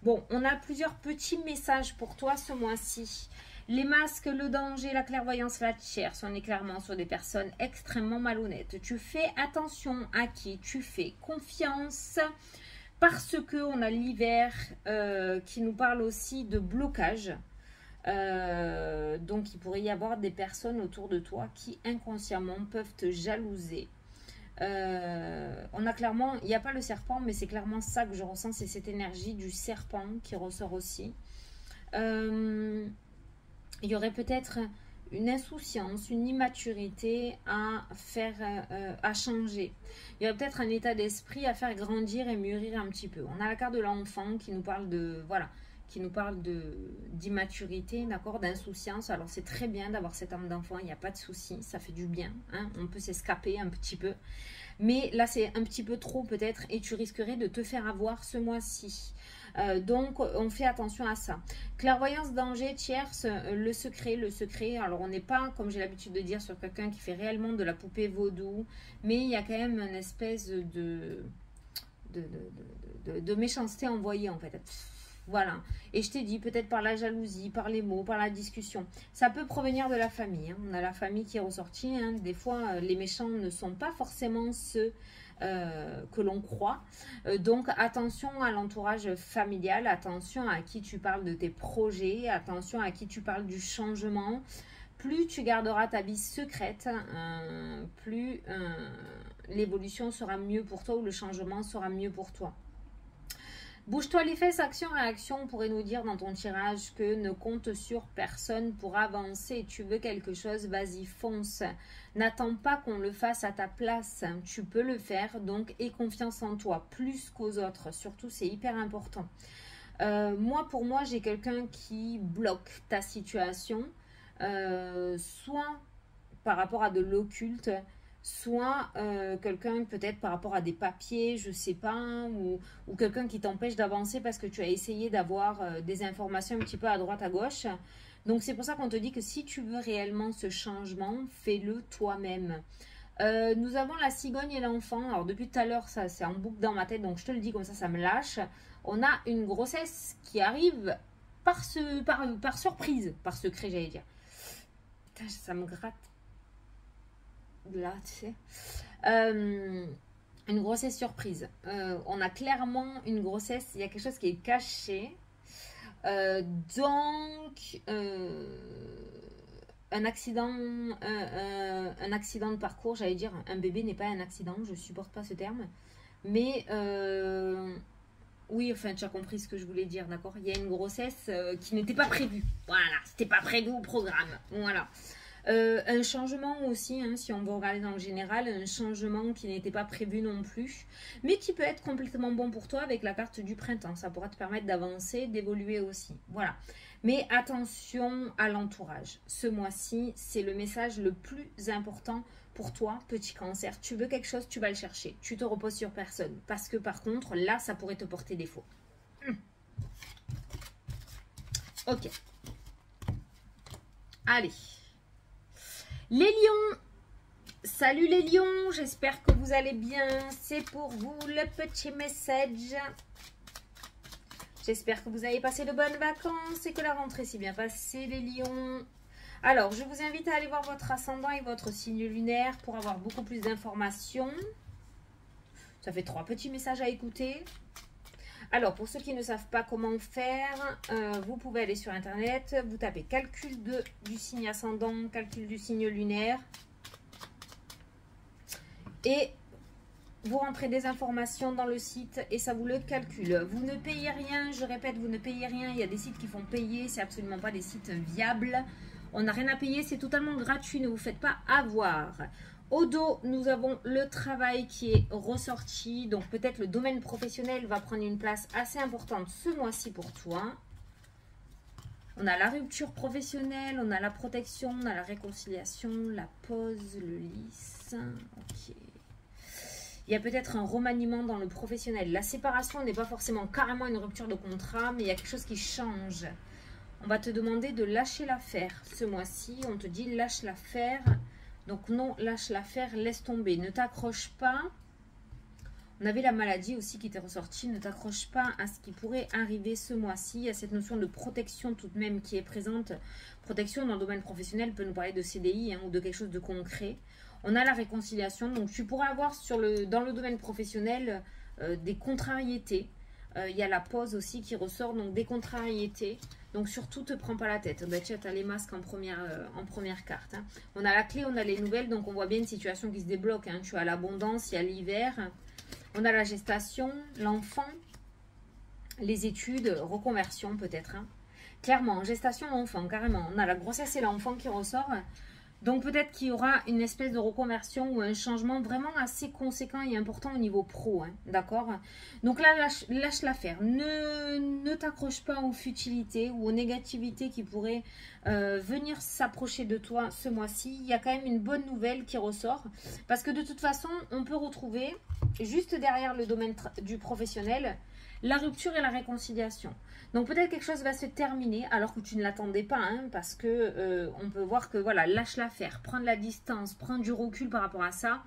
Bon, on a plusieurs petits messages pour toi ce mois-ci. Les masques, le danger, la clairvoyance, la tierce, on est clairement sur des personnes extrêmement malhonnêtes. Tu fais attention à qui tu fais confiance parce qu'on a l'hiver qui nous parle aussi de blocage. Donc, il pourrait y avoir des personnes autour de toi qui inconsciemment peuvent te jalouser. On a clairement, il n'y a pas le serpent, mais c'est clairement ça que je ressens, c'est cette énergie du serpent qui ressort aussi. Il y aurait peut-être une insouciance, une immaturité à faire, à changer. Il y aurait peut-être un état d'esprit à faire grandir et mûrir un petit peu. On a la carte de l'enfant qui nous parle de, voilà, qui nous parle d'immaturité, d'accord, d'insouciance. Alors c'est très bien d'avoir cette âme d'enfant, il n'y a pas de souci, ça fait du bien, hein, on peut s'escaper un petit peu. Mais là c'est un petit peu trop peut-être et tu risquerais de te faire avoir ce mois-ci. Donc on fait attention à ça. Clairvoyance, danger, tierce, le secret. Alors on n'est pas, comme j'ai l'habitude de dire, sur quelqu'un qui fait réellement de la poupée vaudou, mais il y a quand même une espèce de méchanceté envoyée en fait. Voilà. Et je t'ai dit, peut-être par la jalousie, par les mots, par la discussion. Ça peut provenir de la famille. Hein. On a la famille qui est ressortie. Hein. Des fois, les méchants ne sont pas forcément ceux que l'on croit. Donc, attention à l'entourage familial. Attention à qui tu parles de tes projets. Attention à qui tu parles du changement. Plus tu garderas ta vie secrète, plus l'évolution sera mieux pour toi ou le changement sera mieux pour toi. Bouge-toi les fesses, action-réaction, on pourrait nous dire dans ton tirage que ne compte sur personne pour avancer. Tu veux quelque chose, vas-y, fonce. N'attends pas qu'on le fasse à ta place. Tu peux le faire, donc aie confiance en toi, plus qu'aux autres. Surtout, c'est hyper important. Pour moi, j'ai quelqu'un qui bloque ta situation, soit par rapport à de l'occulte, soit quelqu'un peut-être par rapport à des papiers, je sais pas, ou quelqu'un qui t'empêche d'avancer parce que tu as essayé d'avoir des informations un petit peu à droite à gauche. Donc c'est pour ça qu'on te dit que si tu veux réellement ce changement, fais-le toi-même. Nous avons la cigogne et l'enfant. Alors depuis tout à l'heure, ça c'est en boucle dans ma tête, donc je te le dis comme ça me lâche. On a une grossesse qui arrive par surprise, par secret, j'allais dire. Putain, ça me gratte. Là, tu sais. Une grossesse surprise. On a clairement une grossesse, il y a quelque chose qui est caché. Donc, un accident de parcours, j'allais dire, un bébé n'est pas un accident, je supporte pas ce terme. Mais oui, enfin, tu as compris ce que je voulais dire, d'accord? Il y a une grossesse qui n'était pas prévue. Voilà, c'était pas prévu au programme. Voilà. Un changement aussi, hein, si on veut regarder dans le général, un changement qui n'était pas prévu non plus, mais qui peut être complètement bon pour toi avec la carte du printemps. Ça pourra te permettre d'avancer, d'évoluer aussi. Voilà. Mais attention à l'entourage. Ce mois-ci, c'est le message le plus important pour toi, petit cancer. Tu veux quelque chose, tu vas le chercher. Tu te reposes sur personne. Parce que par contre, là, ça pourrait te porter défaut. Ok. Allez. Les lions, salut les lions, j'espère que vous allez bien, c'est pour vous le petit message. J'espère que vous avez passé de bonnes vacances et que la rentrée s'est bien passée les lions. Alors, je vous invite à aller voir votre ascendant et votre signe lunaire pour avoir beaucoup plus d'informations. Ça fait 3 petits messages à écouter. Alors, pour ceux qui ne savent pas comment faire, vous pouvez aller sur Internet, vous tapez calcul du signe ascendant, calcul du signe lunaire. Et vous rentrez des informations dans le site et ça vous le calcule. Vous ne payez rien, je répète, vous ne payez rien. Il y a des sites qui font payer, c'est absolument pas des sites viables. On n'a rien à payer, c'est totalement gratuit, ne vous faites pas avoir. Au dos, nous avons le travail qui est ressorti. Donc peut-être le domaine professionnel va prendre une place assez importante ce mois-ci pour toi. On a la rupture professionnelle, on a la protection, on a la réconciliation, la pause, le lisse. Ok. Il y a peut-être un remaniement dans le professionnel. La séparation n'est pas forcément carrément une rupture de contrat, mais il y a quelque chose qui change. On va te demander de lâcher l'affaire. Ce mois-ci, on te dit lâche l'affaire. Donc non, lâche l'affaire, laisse tomber. Ne t'accroche pas. On avait la maladie aussi qui était ressortie. Ne t'accroche pas à ce qui pourrait arriver ce mois-ci. Il y a cette notion de protection tout de même qui est présente. Protection dans le domaine professionnel peut nous parler de CDI hein, ou de quelque chose de concret. On a la réconciliation. Donc tu pourras avoir dans le domaine professionnel des contrariétés. Il y a la pause aussi qui ressort, donc des contrariétés. Donc surtout, te prends pas la tête. Bah, tu as les masques en première carte. Hein. On a la clé, on a les nouvelles, donc on voit bien une situation qui se débloque. Hein. Tu as l'abondance, il y a l'hiver. On a la gestation, l'enfant, les études, reconversion peut-être. Hein. Clairement, gestation, enfant, carrément. On a la grossesse et l'enfant qui ressort. Donc peut-être qu'il y aura une espèce de reconversion ou un changement vraiment assez conséquent et important au niveau pro, hein, d'accord? Donc là, lâche l'affaire. Ne t'accroche pas aux futilités ou aux négativités qui pourraient venir s'approcher de toi ce mois-ci. Il y a quand même une bonne nouvelle qui ressort parce que de toute façon, on peut retrouver juste derrière le domaine du professionnel la rupture et la réconciliation. Donc peut-être quelque chose va se terminer alors que tu ne l'attendais pas, hein, parce que on peut voir que voilà, lâche l'affaire, prendre la distance, prendre du recul par rapport à ça.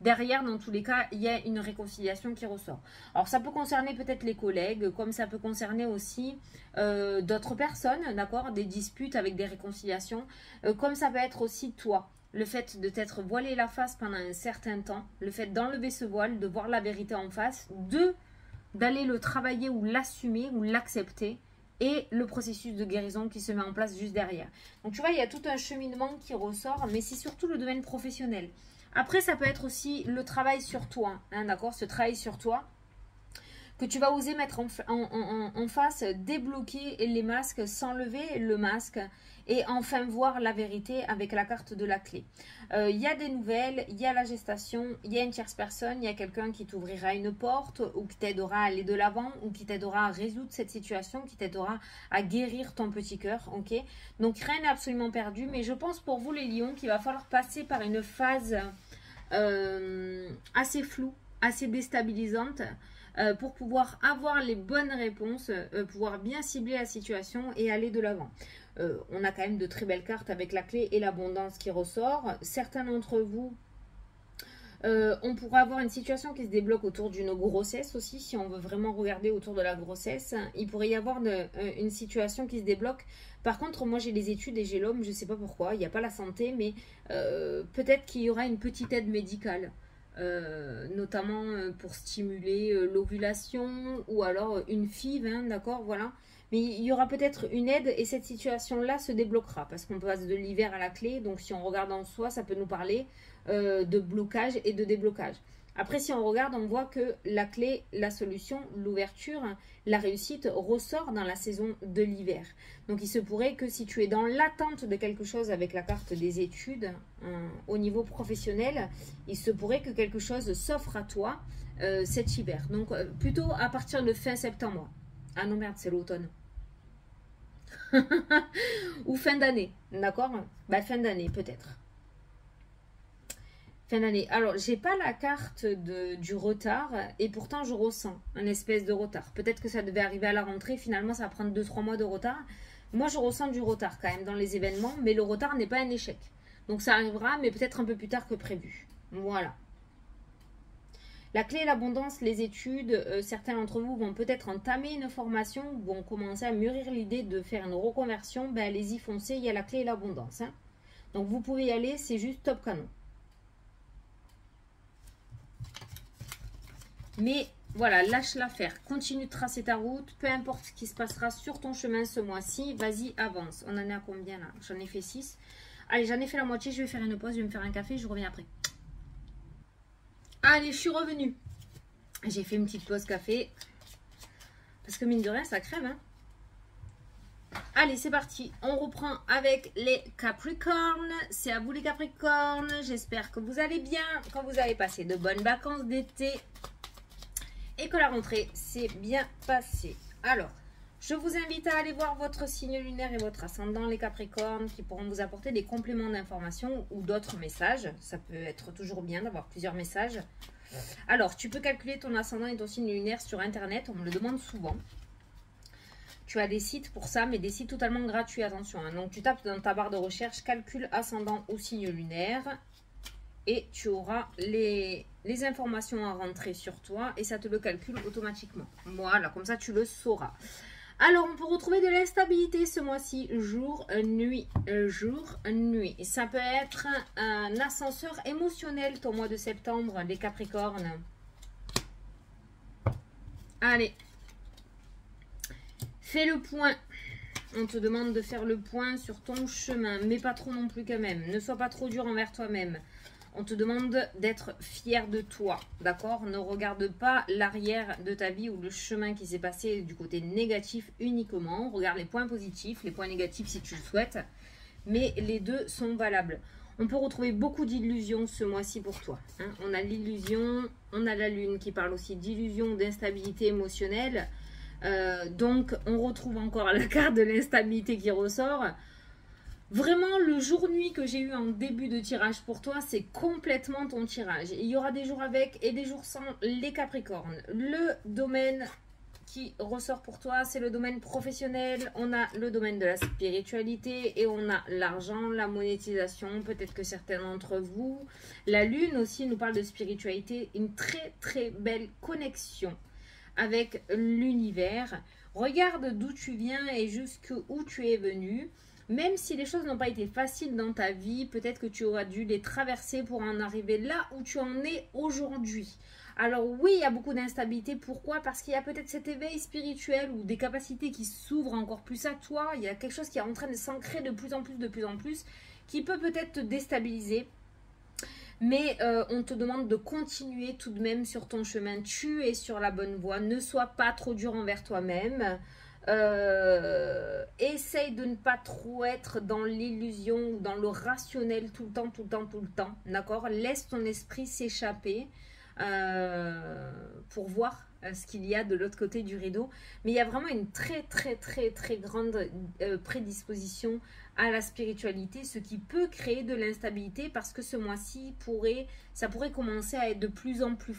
Derrière, dans tous les cas, il y a une réconciliation qui ressort. Alors ça peut concerner peut-être les collègues, comme ça peut concerner aussi d'autres personnes, d'accord, des disputes avec des réconciliations, comme ça peut être aussi toi. Le fait de t'être voilé la face pendant un certain temps, le fait d'enlever ce voile, de voir la vérité en face, d'aller le travailler ou l'assumer ou l'accepter et le processus de guérison qui se met en place juste derrière. Donc tu vois, il y a tout un cheminement qui ressort, mais c'est surtout le domaine professionnel. Après, ça peut être aussi le travail sur toi, hein, d'accord, ce travail sur toi que tu vas oser mettre en face, débloquer les masques, s'enlever le masque et enfin voir la vérité avec la carte de la clé. Il y a des nouvelles, il y a la gestation, il y a une tierce personne, il y a quelqu'un qui t'ouvrira une porte ou qui t'aidera à aller de l'avant ou qui t'aidera à résoudre cette situation, qui t'aidera à guérir ton petit cœur, ok? Donc rien n'est absolument perdu, mais je pense pour vous les lions qu'il va falloir passer par une phase assez floue, assez déstabilisante, pour pouvoir avoir les bonnes réponses, pouvoir bien cibler la situation et aller de l'avant. On a quand même de très belles cartes avec la clé et l'abondance qui ressort. Certains d'entre vous On pourrait avoir une situation qui se débloque autour d'une grossesse aussi, si on veut vraiment regarder autour de la grossesse. Il pourrait y avoir une situation qui se débloque. Par contre, moi j'ai les études et j'ai l'homme, je ne sais pas pourquoi, il n'y a pas la santé, mais peut-être qu'il y aura une petite aide médicale. Notamment pour stimuler l'ovulation ou alors une FIV, hein, d'accord, voilà. Mais il y aura peut-être une aide et cette situation-là se débloquera parce qu'on passe de l'hiver à la clé. Donc si on regarde en soi, ça peut nous parler de blocage et de déblocage. Après, si on regarde, on voit que la clé, la solution, l'ouverture, la réussite ressort dans la saison de l'hiver. Donc il se pourrait que si tu es dans l'attente de quelque chose avec la carte des études au niveau professionnel, il se pourrait que quelque chose s'offre à toi cet hiver. Donc plutôt à partir de fin septembre. Ah non merde, c'est l'automne. Ou fin d'année, d'accord? Bah, fin d'année peut-être. Fin d'année. Alors, j'ai pas la carte du retard et pourtant je ressens un espèce de retard. Peut-être que ça devait arriver à la rentrée, finalement ça va prendre 2-3 mois de retard. Moi je ressens du retard quand même dans les événements, mais le retard n'est pas un échec. Donc ça arrivera, mais peut-être un peu plus tard que prévu. Voilà. La clé, l'abondance, les études, certains d'entre vous vont peut-être entamer une formation, vont commencer à mûrir l'idée de faire une reconversion, ben allez-y, foncez, il y a la clé et l'abondance. Hein. Donc vous pouvez y aller, c'est juste top canon. Mais voilà, lâche l'affaire, continue de tracer ta route, peu importe ce qui se passera sur ton chemin ce mois-ci, vas-y, avance. On en est à combien là? J'en ai fait 6. Allez, j'en ai fait la moitié, je vais faire une pause, je vais me faire un café, je reviens après. Allez, je suis revenue. J'ai fait une petite pause café. Parce que mine de rien, ça crème. Hein. Allez, c'est parti. On reprend avec les Capricornes. C'est à vous les Capricornes. J'espère que vous allez bien. Quand vous avez passé de bonnes vacances d'été. Et que la rentrée s'est bien passée. Alors, je vous invite à aller voir votre signe lunaire et votre ascendant, les Capricornes, qui pourront vous apporter des compléments d'information ou d'autres messages. Ça peut être toujours bien d'avoir plusieurs messages. Alors, tu peux calculer ton ascendant et ton signe lunaire sur Internet. On me le demande souvent. Tu as des sites pour ça, mais des sites totalement gratuits, attention. Hein. Donc, tu tapes dans ta barre de recherche « Calcul ascendant ou signe lunaire » et tu auras les informations à rentrer sur toi et ça te le calcule automatiquement. Voilà, comme ça, tu le sauras. Alors, on peut retrouver de l'instabilité ce mois-ci, jour-nuit, jour-nuit. Ça peut être un ascenseur émotionnel ton mois de septembre, les Capricornes. Allez, fais le point. On te demande de faire le point sur ton chemin, mais pas trop non plus quand même. Ne sois pas trop dur envers toi-même. On te demande d'être fier de toi, d'accord? Ne regarde pas l'arrière de ta vie ou le chemin qui s'est passé du côté négatif uniquement. Regarde les points positifs, les points négatifs si tu le souhaites. Mais les deux sont valables. On peut retrouver beaucoup d'illusions ce mois-ci pour toi. Hein. On a l'illusion, on a la lune qui parle aussi d'illusion, d'instabilité émotionnelle. Donc, on retrouve encore la carte de l'instabilité qui ressort. Vraiment, le jour-nuit que j'ai eu en début de tirage pour toi, c'est complètement ton tirage. Il y aura des jours avec et des jours sans les Capricornes. Le domaine qui ressort pour toi, c'est le domaine professionnel. On a le domaine de la spiritualité et on a l'argent, la monétisation. Peut-être que certains d'entre vous. La lune aussi nous parle de spiritualité. Une très très belle connexion avec l'univers. Regarde d'où tu viens et jusqu'où tu es venu. Même si les choses n'ont pas été faciles dans ta vie, peut-être que tu auras dû les traverser pour en arriver là où tu en es aujourd'hui. Alors oui, il y a beaucoup d'instabilité. Pourquoi? Parce qu'il y a peut-être cet éveil spirituel ou des capacités qui s'ouvrent encore plus à toi. Il y a quelque chose qui est en train de s'ancrer de plus en plus, qui peut peut-être te déstabiliser. Mais on te demande de continuer tout de même sur ton chemin. Tu es sur la bonne voie. Ne sois pas trop dur envers toi-même. Essaye de ne pas trop être dans l'illusion ou dans le rationnel tout le temps, d'accord? Laisse ton esprit s'échapper pour voir ce qu'il y a de l'autre côté du rideau. Mais il y a vraiment une très grande prédisposition à la spiritualité, ce qui peut créer de l'instabilité parce que ce mois-ci ça pourrait commencer à être de plus en plus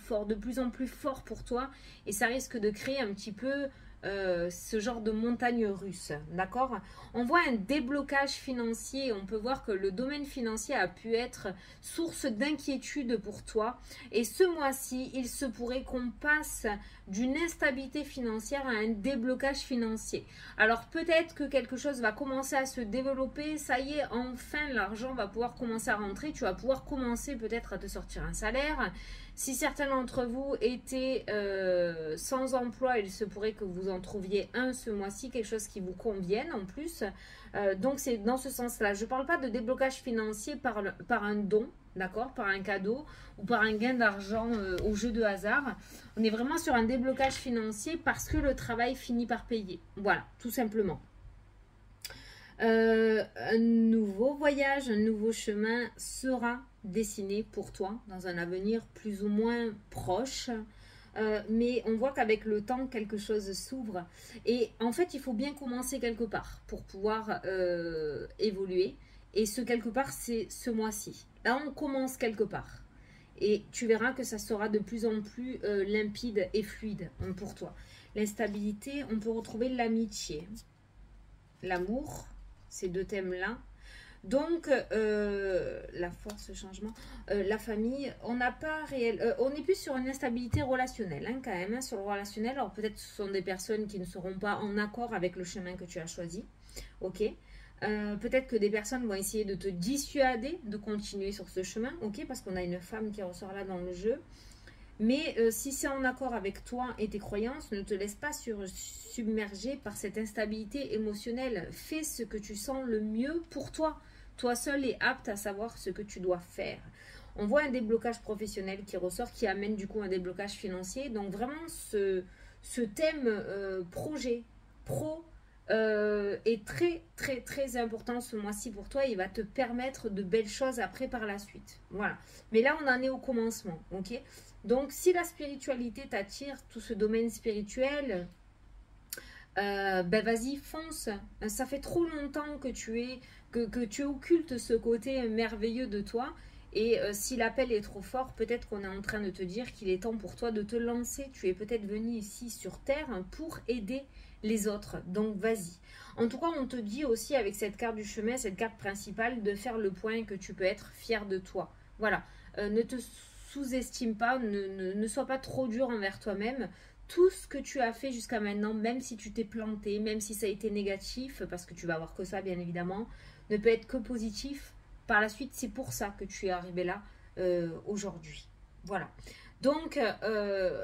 fort pour toi et ça risque de créer un petit peu ce genre de montagne russe, d'accord? On voit un déblocage financier, on peut voir que le domaine financier a pu être source d'inquiétude pour toi. Et ce mois-ci, il se pourrait qu'on passe d'une instabilité financière à un déblocage financier. Alors peut-être que quelque chose va commencer à se développer, ça y est, enfin l'argent va pouvoir commencer à rentrer, tu vas pouvoir commencer peut-être à te sortir un salaire. Si certains d'entre vous étaient sans emploi, il se pourrait que vous en trouviez un ce mois-ci, quelque chose qui vous convienne en plus. Donc c'est dans ce sens-là. Je ne parle pas de déblocage financier par un don, d'accord, par un cadeau ou par un gain d'argent au jeu de hasard. On est vraiment sur un déblocage financier parce que le travail finit par payer. Voilà, tout simplement. Un nouveau voyage, un nouveau chemin sera dessiné pour toi dans un avenir plus ou moins proche. Mais on voit qu'avec le temps, quelque chose s'ouvre. Et en fait, il faut bien commencer quelque part pour pouvoir évoluer. Et ce quelque part, c'est ce mois-ci. Là, on commence quelque part. Et tu verras que ça sera de plus en plus limpide et fluide pour toi. L'instabilité, on peut retrouver l'amitié, l'amour, ces deux thèmes-là. Donc, la force, le changement, la famille, on n'a pas réel... on est plus sur une instabilité relationnelle, hein, quand même, hein, sur le relationnel. Alors, peut-être ce sont des personnes qui ne seront pas en accord avec le chemin que tu as choisi, ok. Peut-être que des personnes vont essayer de te dissuader de continuer sur ce chemin, ok, parce qu'on a une femme qui ressort là dans le jeu. Mais si c'est en accord avec toi et tes croyances, ne te laisse pas submerger par cette instabilité émotionnelle. Fais ce que tu sens le mieux pour toi. Toi seul est apte à savoir ce que tu dois faire. On voit un déblocage professionnel qui ressort, qui amène du coup un déblocage financier. Donc vraiment ce thème projet, pro, est très très très important ce mois-ci pour toi. Il va te permettre de belles choses après par la suite. Voilà. Mais là on en est au commencement, ok. Donc si la spiritualité t'attire, tout ce domaine spirituel, ben vas-y, fonce. Ça fait trop longtemps que tu occultes ce côté merveilleux de toi. Et si l'appel est trop fort, peut-être qu'on est en train de te dire qu'il est temps pour toi de te lancer. Tu es peut-être venu ici sur Terre pour aider les autres. Donc vas-y. En tout cas, on te dit aussi avec cette carte du chemin, cette carte principale, de faire le point que tu peux être fier de toi. Voilà. Ne te sous-estime pas, ne sois pas trop dur envers toi-même. Tout ce que tu as fait jusqu'à maintenant, même si tu t'es planté, même si ça a été négatif, parce que tu vas avoir que ça bien évidemment, ne peut être que positif. Par la suite, c'est pour ça que tu es arrivé là aujourd'hui. Voilà. Donc,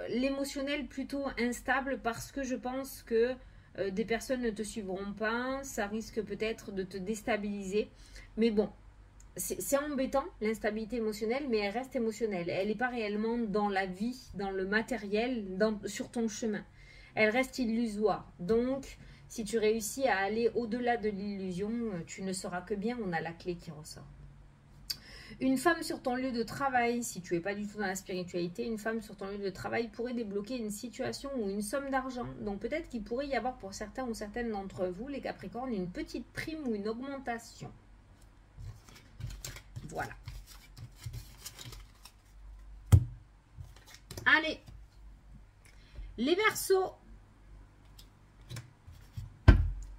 l'émotionnel plutôt instable parce que je pense que des personnes ne te suivront pas. Ça risque peut-être de te déstabiliser. Mais bon, c'est embêtant, l'instabilité émotionnelle, mais elle reste émotionnelle. Elle n'est pas réellement dans la vie, dans le matériel, sur ton chemin. Elle reste illusoire. Donc, si tu réussis à aller au-delà de l'illusion, tu ne seras que bien. On a la clé qui ressort. Une femme sur ton lieu de travail, si tu n'es pas du tout dans la spiritualité, une femme sur ton lieu de travail pourrait débloquer une situation ou une somme d'argent. Donc peut-être qu'il pourrait y avoir pour certains ou certaines d'entre vous, les Capricornes, une petite prime ou une augmentation. Voilà. Allez, les Verseaux.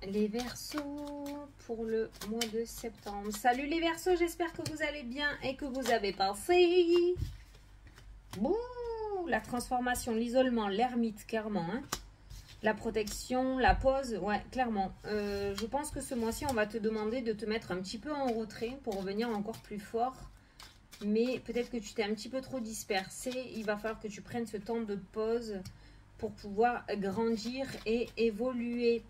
Les Verseaux pour le mois de septembre. Salut les Verseaux, j'espère que vous allez bien et que vous avez pensé. Bouh, la transformation, l'isolement, l'ermite, clairement. Hein. La protection, la pause, ouais, clairement. Je pense que ce mois-ci, on va te demander de te mettre un petit peu en retrait pour revenir encore plus fort. Mais peut-être que tu t'es un petit peu trop dispersé. Il va falloir que tu prennes ce temps de pause pour pouvoir grandir et évoluer.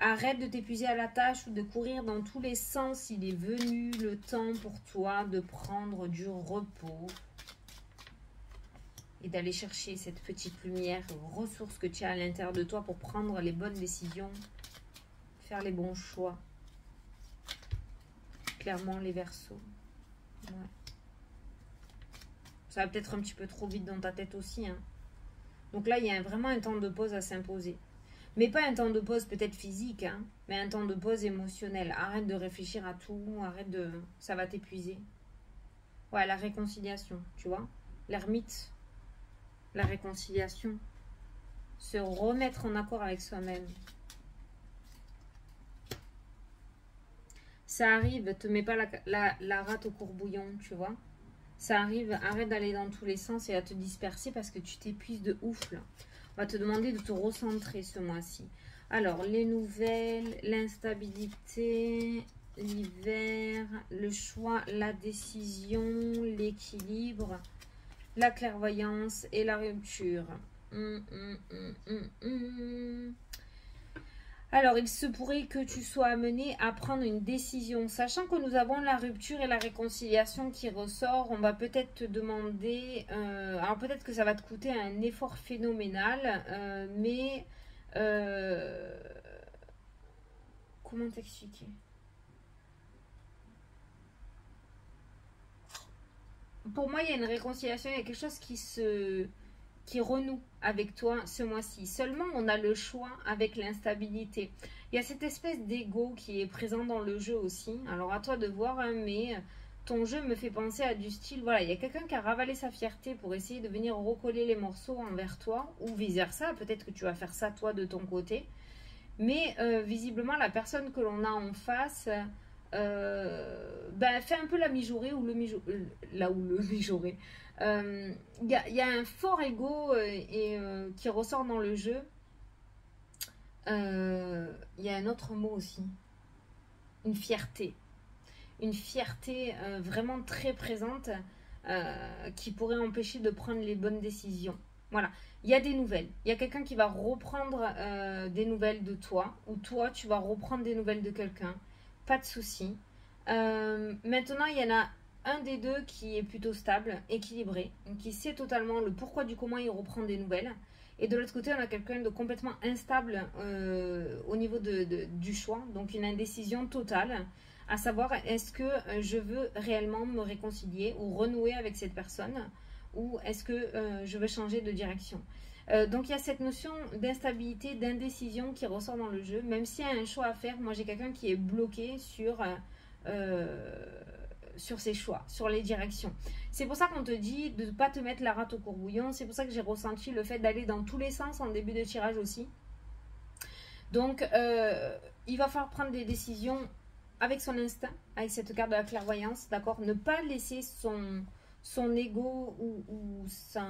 Arrête de t'épuiser à la tâche ou de courir dans tous les sens. Il est venu le temps pour toi de prendre du repos et d'aller chercher cette petite lumière, ressource que tu as à l'intérieur de toi pour prendre les bonnes décisions, faire les bons choix. Clairement, les Verseaux. Ouais. Ça va peut-être un petit peu trop vite dans ta tête aussi. Hein. Donc là, il y a vraiment un temps de pause à s'imposer. Mais pas un temps de pause peut-être physique, hein, mais un temps de pause émotionnel. Arrête de réfléchir à tout, arrête de... Ça va t'épuiser. Ouais, la réconciliation, tu vois. L'ermite, la réconciliation. se remettre en accord avec soi-même. Ça arrive, te mets pas la rate au courbouillon, tu vois. Ça arrive, arrête d'aller dans tous les sens et à te disperser parce que tu t'épuises de ouf là. On va te demander de te recentrer ce mois-ci. Alors, les nouvelles, l'instabilité, l'hiver, le choix, la décision, l'équilibre, la clairvoyance et la rupture. Alors, il se pourrait que tu sois amené à prendre une décision. Sachant que nous avons la rupture et la réconciliation qui ressort, on va peut-être te demander... alors, peut-être que ça va te coûter un effort phénoménal, mais... comment t'expliquer? Pour moi, il y a une réconciliation, il y a quelque chose qui renoue avec toi ce mois-ci. Seulement, on a le choix avec l'instabilité. Il y a cette espèce d'ego qui est présent dans le jeu aussi. Alors, à toi de voir, hein, mais ton jeu me fait penser à du style, voilà, il y a quelqu'un qui a ravalé sa fierté pour essayer de venir recoller les morceaux envers toi, ou vice-versa. Peut-être que tu vas faire ça, toi, de ton côté. Mais visiblement, la personne que l'on a en face... fait un peu la mijaurée ou le mijauré, là où le mijauré. Il y a un fort ego qui ressort dans le jeu. Il y a un autre mot aussi. Une fierté. Une fierté vraiment très présente qui pourrait empêcher de prendre les bonnes décisions. Voilà. Il y a des nouvelles. Il y a quelqu'un qui va reprendre des nouvelles de toi, ou toi, tu vas reprendre des nouvelles de quelqu'un. Pas de souci. Maintenant, il y en a un des deux qui est plutôt stable, équilibré, qui sait totalement le pourquoi du comment il reprend des nouvelles. Et de l'autre côté, on a quelqu'un de complètement instable au niveau du choix, donc une indécision totale, à savoir est-ce que je veux réellement me réconcilier ou renouer avec cette personne, ou est-ce que je veux changer de direction. Donc il y a cette notion d'instabilité, d'indécision qui ressort dans le jeu. Même s'il y a un choix à faire, moi j'ai quelqu'un qui est bloqué sur ses choix, sur les directions. C'est pour ça qu'on te dit de ne pas te mettre la rate au courbouillon. C'est pour ça que j'ai ressenti le fait d'aller dans tous les sens en début de tirage aussi. Donc il va falloir prendre des décisions avec son instinct, avec cette carte de la clairvoyance, d'accord. Ne pas laisser son ego ou sa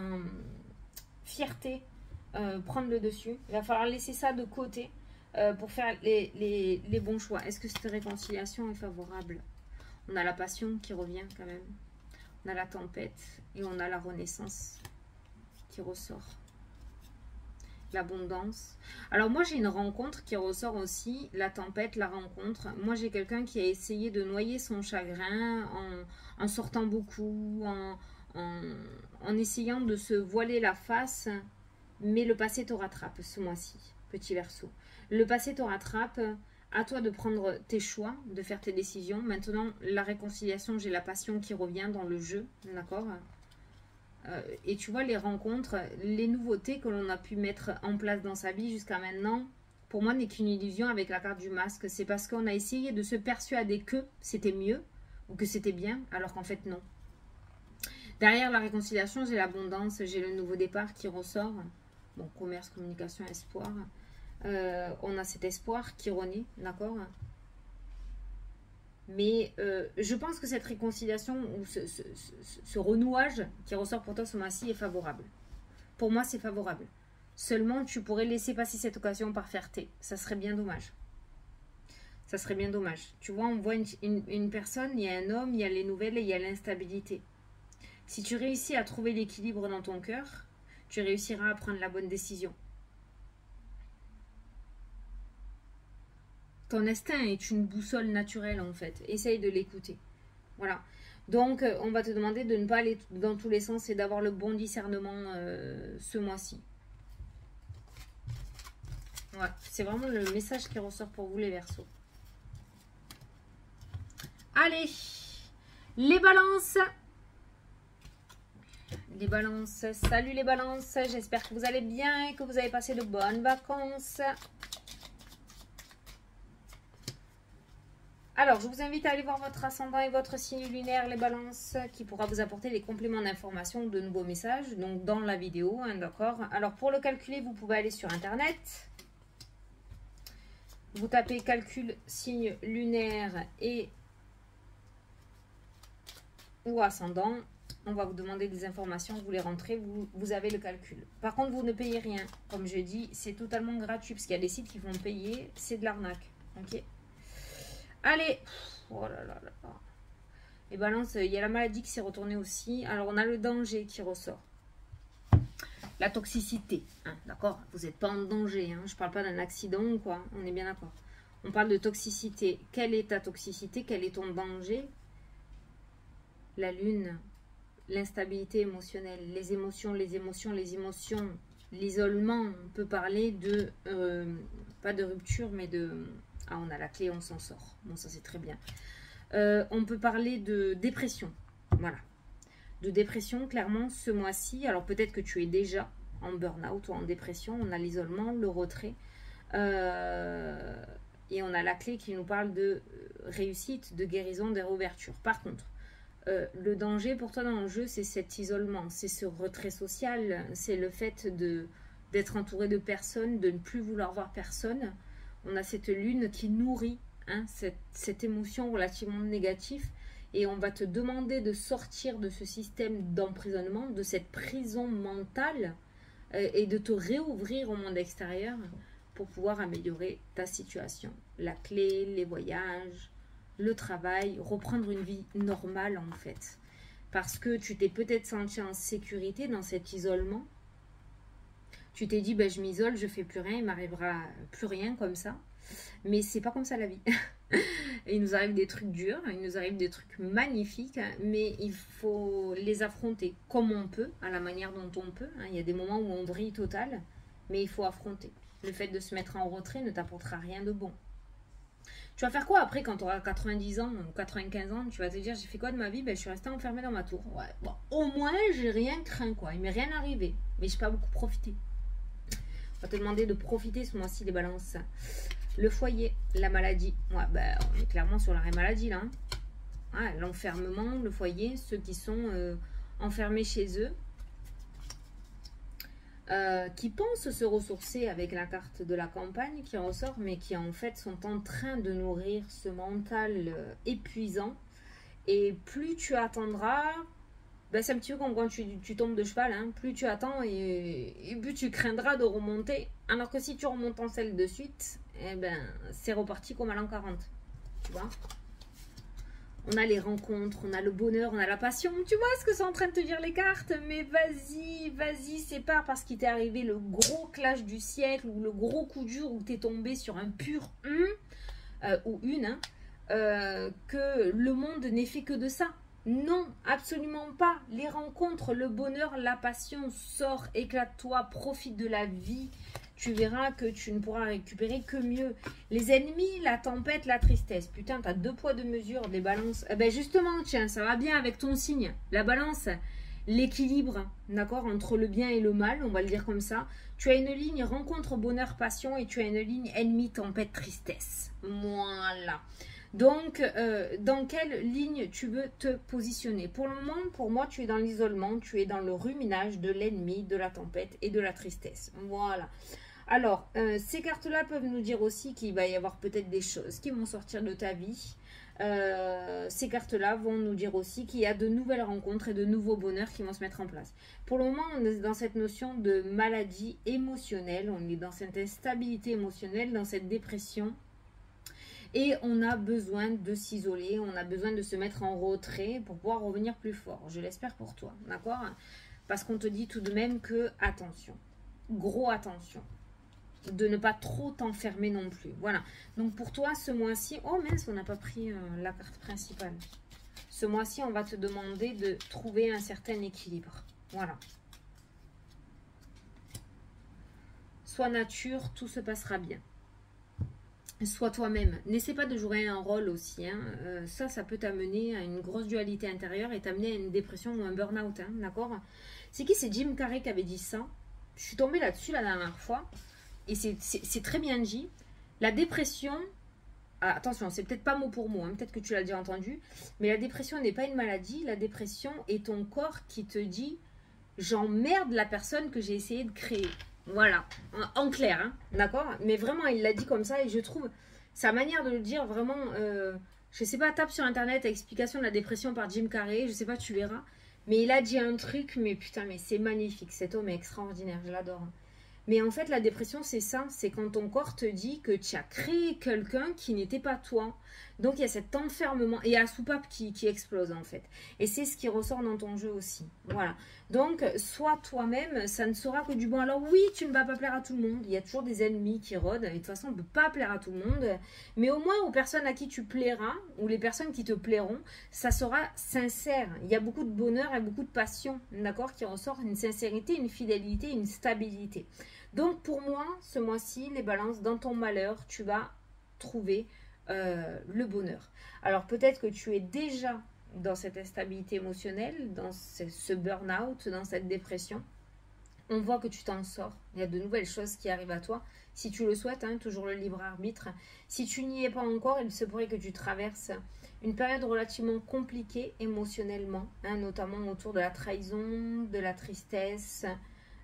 fierté prendre le dessus. Il va falloir laisser ça de côté pour faire les bons choix. Est-ce que cette réconciliation est favorable? On a la passion qui revient quand même. On a la tempête et on a la renaissance qui ressort. L'abondance. Alors moi j'ai une rencontre qui ressort aussi. La tempête, la rencontre. Moi j'ai quelqu'un qui a essayé de noyer son chagrin en sortant beaucoup, en essayant de se voiler la face. Mais le passé te rattrape ce mois-ci, petit Verseau. Le passé te rattrape. À toi de prendre tes choix, de faire tes décisions. Maintenant, la réconciliation, j'ai la passion qui revient dans le jeu, d'accord. Et tu vois, les rencontres, les nouveautés que l'on a pu mettre en place dans sa vie jusqu'à maintenant, pour moi, n'est qu'une illusion avec la carte du masque. C'est parce qu'on a essayé de se persuader que c'était mieux ou que c'était bien, alors qu'en fait, non. Derrière la réconciliation, j'ai l'abondance, j'ai le nouveau départ qui ressort. Bon, commerce, communication, espoir. On a cet espoir qui renaît, d'accord. Mais je pense que cette réconciliation ou ce renouage qui ressort pour toi ce mois-ci est favorable. Pour moi, c'est favorable. Seulement, tu pourrais laisser passer cette occasion par fierté. Ça serait bien dommage. Ça serait bien dommage. Tu vois, on voit une personne, il y a un homme, il y a les nouvelles et il y a l'instabilité. Si tu réussis à trouver l'équilibre dans ton cœur, tu réussiras à prendre la bonne décision. Ton instinct est une boussole naturelle en fait. Essaye de l'écouter. Voilà. Donc, on va te demander de ne pas aller dans tous les sens et d'avoir le bon discernement ce mois-ci. Ouais, c'est vraiment le message qui ressort pour vous les Verseaux. Allez, les balances. Les balances. Salut les balances. J'espère que vous allez bien et que vous avez passé de bonnes vacances. Alors, je vous invite à aller voir votre ascendant et votre signe lunaire, les balances, qui pourra vous apporter des compléments d'information, de nouveaux messages, donc dans la vidéo, hein, d'accord. Alors, pour le calculer, vous pouvez aller sur Internet. Vous tapez calcul signe lunaire et ou ascendant. On va vous demander des informations, vous les rentrez, vous avez le calcul. Par contre, vous ne payez rien. Comme je dis, c'est totalement gratuit parce qu'il y a des sites qui vont payer, c'est de l'arnaque. Ok. Allez. Oh là là là. Et balance, il y a la maladie qui s'est retournée aussi. Alors, on a le danger qui ressort. La toxicité, hein, d'accord. Vous n'êtes pas en danger, hein. Je ne parle pas d'un accident ou quoi, on est bien d'accord. On parle de toxicité. Quelle est ta toxicité? Quel est ton danger? La lune, l'instabilité émotionnelle, les émotions, l'isolement. On peut parler de, pas de rupture, mais de... Ah, on a la clé, on s'en sort. Bon, ça c'est très bien. On peut parler de dépression, voilà. De dépression, clairement, ce mois-ci. Alors peut-être que tu es déjà en burn-out ou en dépression. On a l'isolement, le retrait. Et on a la clé qui nous parle de réussite, de guérison, de réouverture. Par contre, le danger pour toi dans le jeu, c'est cet isolement, c'est ce retrait social, c'est le fait d'être entouré de personnes, de ne plus vouloir voir personne. On a cette lune qui nourrit hein, cette émotion relativement négative. Et on va te demander de sortir de ce système d'emprisonnement, de cette prison mentale et de te réouvrir au monde extérieur pour pouvoir améliorer ta situation. La clé, les voyages, le travail, reprendre une vie normale en fait. Parce que tu t'es peut-être senti en sécurité dans cet isolement. Tu t'es dit, ben, je m'isole, je fais plus rien, il m'arrivera plus rien comme ça. Mais c'est pas comme ça la vie. Il nous arrive des trucs durs, il nous arrive des trucs magnifiques, mais il faut les affronter comme on peut, à la manière dont on peut. Il y a des moments où on brille total, mais il faut affronter. Le fait de se mettre en retrait ne t'apportera rien de bon. Tu vas faire quoi après quand tu auras 90 ans ou 95 ans? Tu vas te dire, j'ai fait quoi de ma vie? Ben, je suis restée enfermée dans ma tour. Ouais, bon, au moins, j'ai rien craint, quoi. Il m'est rien arrivé, mais je n'ai pas beaucoup profité. On va te demander de profiter ce mois-ci des balances. Le foyer, la maladie. Ouais, ben, on est clairement sur l'arrêt maladie là. Hein. Ouais, l'enfermement, le foyer, ceux qui sont enfermés chez eux, qui pensent se ressourcer avec la carte de la campagne qui ressort, mais qui en fait sont en train de nourrir ce mental épuisant. Et plus tu attendras, ben, c'est un petit peu comme quand tu tombes de cheval, hein. Plus tu attends et plus tu craindras de remonter. Alors que si tu remontes en selle de suite, eh ben, c'est reparti comme à l'an 40. Tu vois? On a les rencontres, on a le bonheur, on a la passion. Tu vois ce que sont en train de te dire les cartes? Mais vas-y, vas-y, c'est pas parce qu'il t'est arrivé le gros clash du siècle ou le gros coup dur où t'es tombé sur un pur ou une, hein, que le monde n'est fait que de ça. Non, absolument pas. Les rencontres, le bonheur, la passion, sors, éclate-toi, profite de la vie. Tu verras que tu ne pourras récupérer que mieux. Les ennemis, la tempête, la tristesse. Putain, t'as 2 poids 2 mesures, des balances. Eh ben justement, tiens, ça va bien avec ton signe. La balance, l'équilibre, d'accord, entre le bien et le mal, on va le dire comme ça. Tu as une ligne rencontre, bonheur, passion et tu as une ligne ennemi, tempête, tristesse. Voilà. Donc, dans quelle ligne tu veux te positionner? Pour le moment, pour moi, tu es dans l'isolement, tu es dans le ruminage de l'ennemi, de la tempête et de la tristesse. Voilà. Alors, ces cartes-là peuvent nous dire aussi qu'il va y avoir peut-être des choses qui vont sortir de ta vie. Ces cartes-là vont nous dire aussi qu'il y a de nouvelles rencontres et de nouveaux bonheurs qui vont se mettre en place. Pour le moment, on est dans cette notion de maladie émotionnelle, on est dans cette instabilité émotionnelle, dans cette dépression. Et on a besoin de s'isoler, on a besoin de se mettre en retrait pour pouvoir revenir plus fort. Je l'espère pour toi, d'accord? Parce qu'on te dit tout de même que, attention, gros attention, de ne pas trop t'enfermer non plus. Voilà, donc pour toi, ce mois-ci, oh mince, on n'a pas pris la carte principale. Ce mois-ci, on va te demander de trouver un certain équilibre. Voilà. Sois nature, tout se passera bien. Sois toi-même. N'essaie pas de jouer un rôle aussi. Hein. Ça peut t'amener à une grosse dualité intérieure et t'amener à une dépression ou un burn-out. Hein, d'accord? C'est qui? C'est Jim Carrey qui avait dit ça. Je suis tombée là-dessus la dernière fois. Et c'est très bien dit. La dépression, attention, c'est peut-être pas mot pour mot, hein, peut-être que tu l'as déjà entendu, mais la dépression n'est pas une maladie. La dépression est ton corps qui te dit j'emmerde la personne que j'ai essayé de créer. Voilà, en clair, hein, d'accord? Mais vraiment, il l'a dit comme ça et je trouve sa manière de le dire vraiment. Je sais pas, tape sur internet explication de la dépression par Jim Carrey, je sais pas, tu verras. Mais il a dit un truc, mais putain, mais c'est magnifique. Cet homme est extraordinaire, je l'adore. Mais en fait, la dépression, c'est ça. C'est quand ton corps te dit que tu as créé quelqu'un qui n'était pas toi. Donc, il y a cet enfermement. Et il y a la soupape qui explose, en fait. Et c'est ce qui ressort dans ton jeu aussi. Voilà. Donc, sois toi-même. Ça ne sera que du bon. Alors oui, tu ne vas pas plaire à tout le monde. Il y a toujours des ennemis qui rôdent. Et de toute façon, on ne peut pas plaire à tout le monde. Mais au moins, aux personnes à qui tu plairas, ou les personnes qui te plairont, ça sera sincère. Il y a beaucoup de bonheur et beaucoup de passion, d'accord, qui ressort, une sincérité, une fidélité, une stabilité. Donc pour moi, ce mois-ci, les balances, dans ton malheur, tu vas trouver le bonheur. Alors peut-être que tu es déjà dans cette instabilité émotionnelle, dans ce burn-out, dans cette dépression. On voit que tu t'en sors. Il y a de nouvelles choses qui arrivent à toi. Si tu le souhaites, hein, toujours le libre arbitre. Si tu n'y es pas encore, il se pourrait que tu traverses une période relativement compliquée émotionnellement, hein, notamment autour de la trahison, de la tristesse,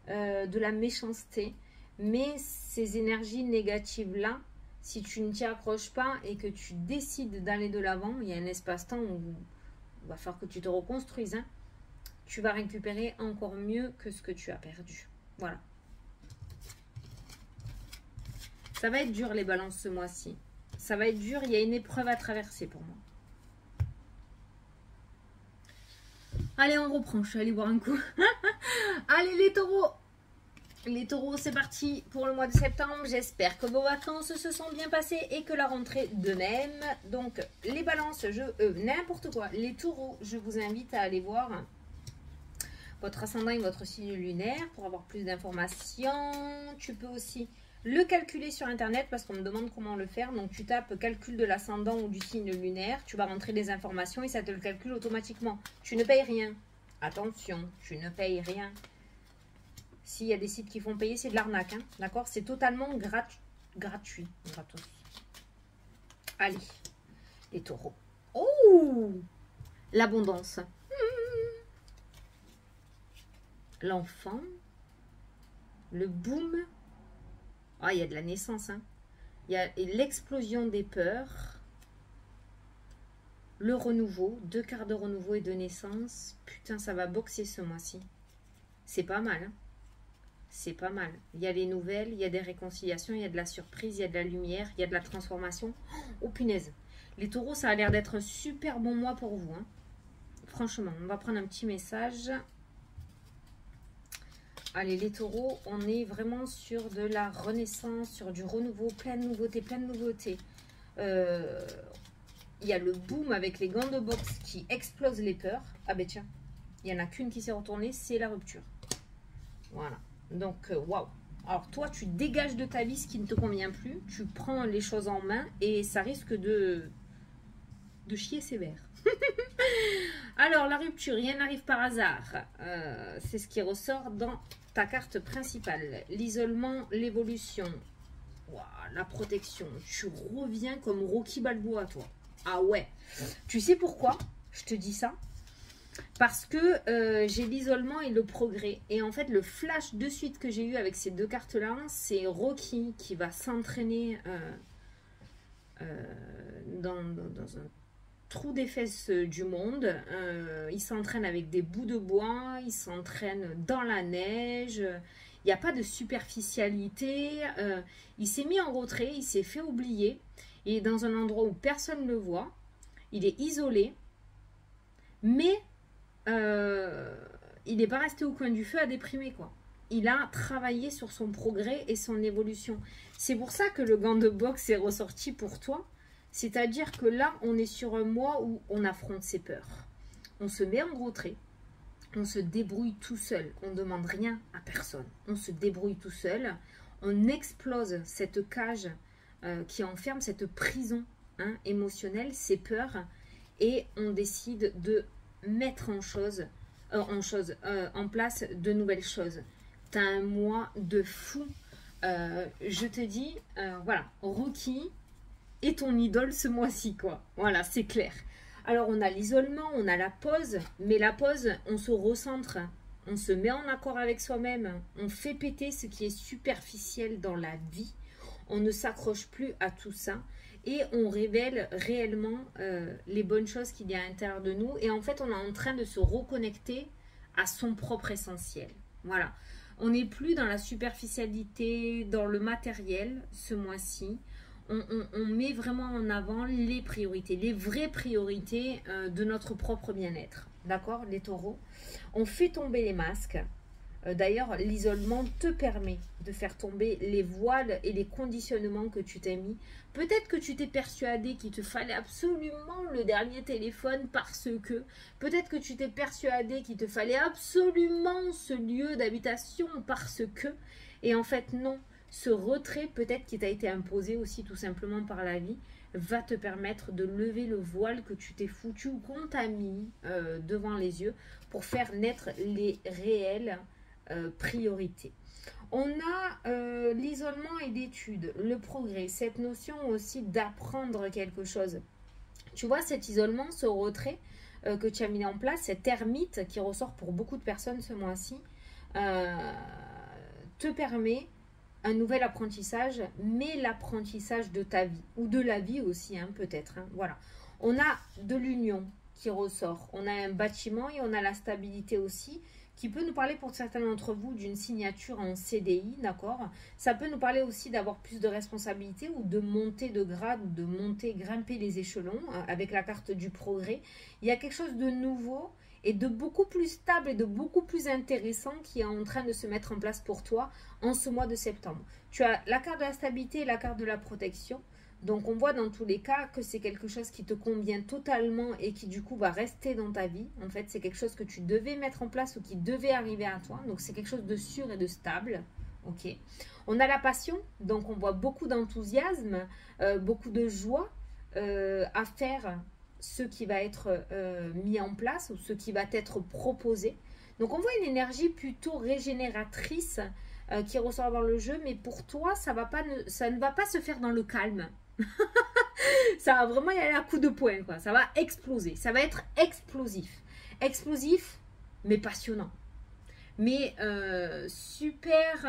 de la méchanceté. Mais ces énergies négatives-là, si tu ne t'y accroches pas et que tu décides d'aller de l'avant, il y a un espace-temps où il va falloir que tu te reconstruises, hein, tu vas récupérer encore mieux que ce que tu as perdu. Voilà. Ça va être dur les balances ce mois-ci. Ça va être dur, il y a une épreuve à traverser pour moi. Allez, on reprend, je suis allée boire un coup. Allez les taureaux. Les taureaux, c'est parti pour le mois de septembre. J'espère que vos vacances se sont bien passées et que la rentrée de même. Donc, les balances, n'importe quoi. Les taureaux, je vous invite à aller voir votre ascendant et votre signe lunaire pour avoir plus d'informations. Tu peux aussi le calculer sur internet parce qu'on me demande comment le faire. Donc, tu tapes calcul de l'ascendant ou du signe lunaire. Tu vas rentrer des informations et ça te le calcule automatiquement. Tu ne payes rien. Attention, tu ne payes rien. S'il y a des sites qui font payer, c'est de l'arnaque, hein, d'accord? C'est totalement gratuit. Gratos. Allez, les taureaux. Oh, l'abondance. L'enfant. Le boom. Ah, il y a de la naissance, hein. Il y a l'explosion des peurs. Le renouveau. 2 quarts de renouveau et de naissance. Putain, ça va boxer ce mois-ci. C'est pas mal, hein. C'est pas mal. Il y a les nouvelles, il y a des réconciliations, il y a de la surprise, il y a de la lumière, il y a de la transformation. Oh punaise. Les taureaux, ça a l'air d'être un super bon mois pour vous, hein. Franchement, on va prendre un petit message. Allez, les taureaux, on est vraiment sur de la renaissance, sur du renouveau, plein de nouveautés, plein de nouveautés. Il y a le boom avec les gants de boxe qui explosent les peurs. Ah ben tiens, il n'y en a qu'une qui s'est retournée, c'est la rupture. Voilà. Donc, waouh. Alors, toi, tu dégages de ta vie ce qui ne te convient plus. Tu prends les choses en main et ça risque de chier sévère. Alors, la rupture, rien n'arrive par hasard. C'est ce qui ressort dans ta carte principale. L'isolement, l'évolution, wow, la protection. Tu reviens comme Rocky Balboa, toi. Ah ouais. Tu sais pourquoi je te dis ça? Parce que j'ai l'isolement et le progrès. Et en fait, le flash de suite que j'ai eu avec ces 2 cartes-là, c'est Rocky qui va s'entraîner dans un trou des fesses du monde. Il s'entraîne avec des bouts de bois, il s'entraîne dans la neige. Il n'y a pas de superficialité. Il s'est mis en retrait, il s'est fait oublier. Il est dans un endroit où personne ne le voit. Il est isolé. Mais il n'est pas resté au coin du feu à déprimer, quoi. Il a travaillé sur son progrès et son évolution. C'est pour ça que le gant de boxe est ressorti pour toi. C'est-à-dire que là, on est sur un mois où on affronte ses peurs. On se met en retrait. On se débrouille tout seul. On ne demande rien à personne. On se débrouille tout seul. On explose cette cage qui enferme cette prison, hein, émotionnelle, ces peurs. Et on décide de mettre en place de nouvelles choses. Tu as un mois de fou. Je te dis, voilà, Rocky, est ton idole ce mois-ci, quoi. Voilà, c'est clair. Alors, on a l'isolement, on a la pause, mais la pause, on se recentre, on se met en accord avec soi-même, on fait péter ce qui est superficiel dans la vie, on ne s'accroche plus à tout ça et on révèle réellement les bonnes choses qu'il y a à l'intérieur de nous. Et en fait, on est en train de se reconnecter à son propre essentiel. Voilà. On n'est plus dans la superficialité, dans le matériel ce mois-ci. On met vraiment en avant les priorités, les vraies priorités de notre propre bien-être. D'accord, les taureaux? On fait tomber les masques. D'ailleurs, l'isolement te permet de faire tomber les voiles et les conditionnements que tu t'es mis. Peut-être que tu t'es persuadé qu'il te fallait absolument le dernier téléphone parce que. Peut-être que tu t'es persuadé qu'il te fallait absolument ce lieu d'habitation parce que. Et en fait, non. Ce retrait, peut-être qui t'a été imposé aussi tout simplement par la vie, va te permettre de lever le voile que tu t'es foutu ou qu'on t'a mis devant les yeux pour faire naître les réelles priorités. On a l'isolement et l'étude, le progrès, cette notion aussi d'apprendre quelque chose. Tu vois, cet isolement, ce retrait que tu as mis en place, cette ermite qui ressort pour beaucoup de personnes ce mois-ci, te permet un nouvel apprentissage, mais l'apprentissage de ta vie, ou de la vie aussi, hein, peut-être. Hein, voilà. On a de l'union qui ressort, on a un bâtiment et on a la stabilité aussi, qui peut nous parler pour certains d'entre vous d'une signature en CDI, d'accord? Ça peut nous parler aussi d'avoir plus de responsabilités ou de monter de grade, ou de monter, grimper les échelons avec la carte du progrès. Il y a quelque chose de nouveau et de beaucoup plus stable et de beaucoup plus intéressant qui est en train de se mettre en place pour toi en ce mois de septembre. Tu as la carte de la stabilité et la carte de la protection. Donc on voit dans tous les cas que c'est quelque chose qui te convient totalement et qui du coup va rester dans ta vie. En fait, c'est quelque chose que tu devais mettre en place ou qui devait arriver à toi. Donc c'est quelque chose de sûr et de stable. Ok. On a la passion, donc on voit beaucoup d'enthousiasme, beaucoup de joie à faire ce qui va être mis en place ou ce qui va être proposé. Donc on voit une énergie plutôt régénératrice qui ressort dans le jeu, mais pour toi, ça ne va pas se faire dans le calme. Ça va vraiment y aller à coups de poing, quoi. Ça va exploser, ça va être explosif. Explosif, mais passionnant. Mais super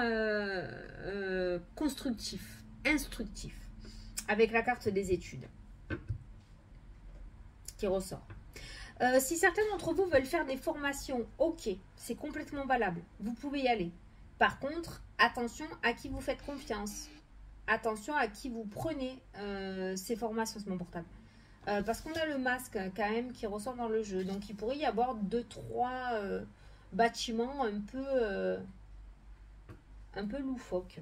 constructif, instructif, avec la carte des études qui ressort. Si certains d'entre vous veulent faire des formations, ok, c'est complètement valable. Vous pouvez y aller. Par contre, attention à qui vous faites confiance. Attention à qui vous prenez ces formations sur mon portable. Parce qu'on a le masque quand même qui ressort dans le jeu. Donc il pourrait y avoir 2-3 bâtiments un peu loufoques.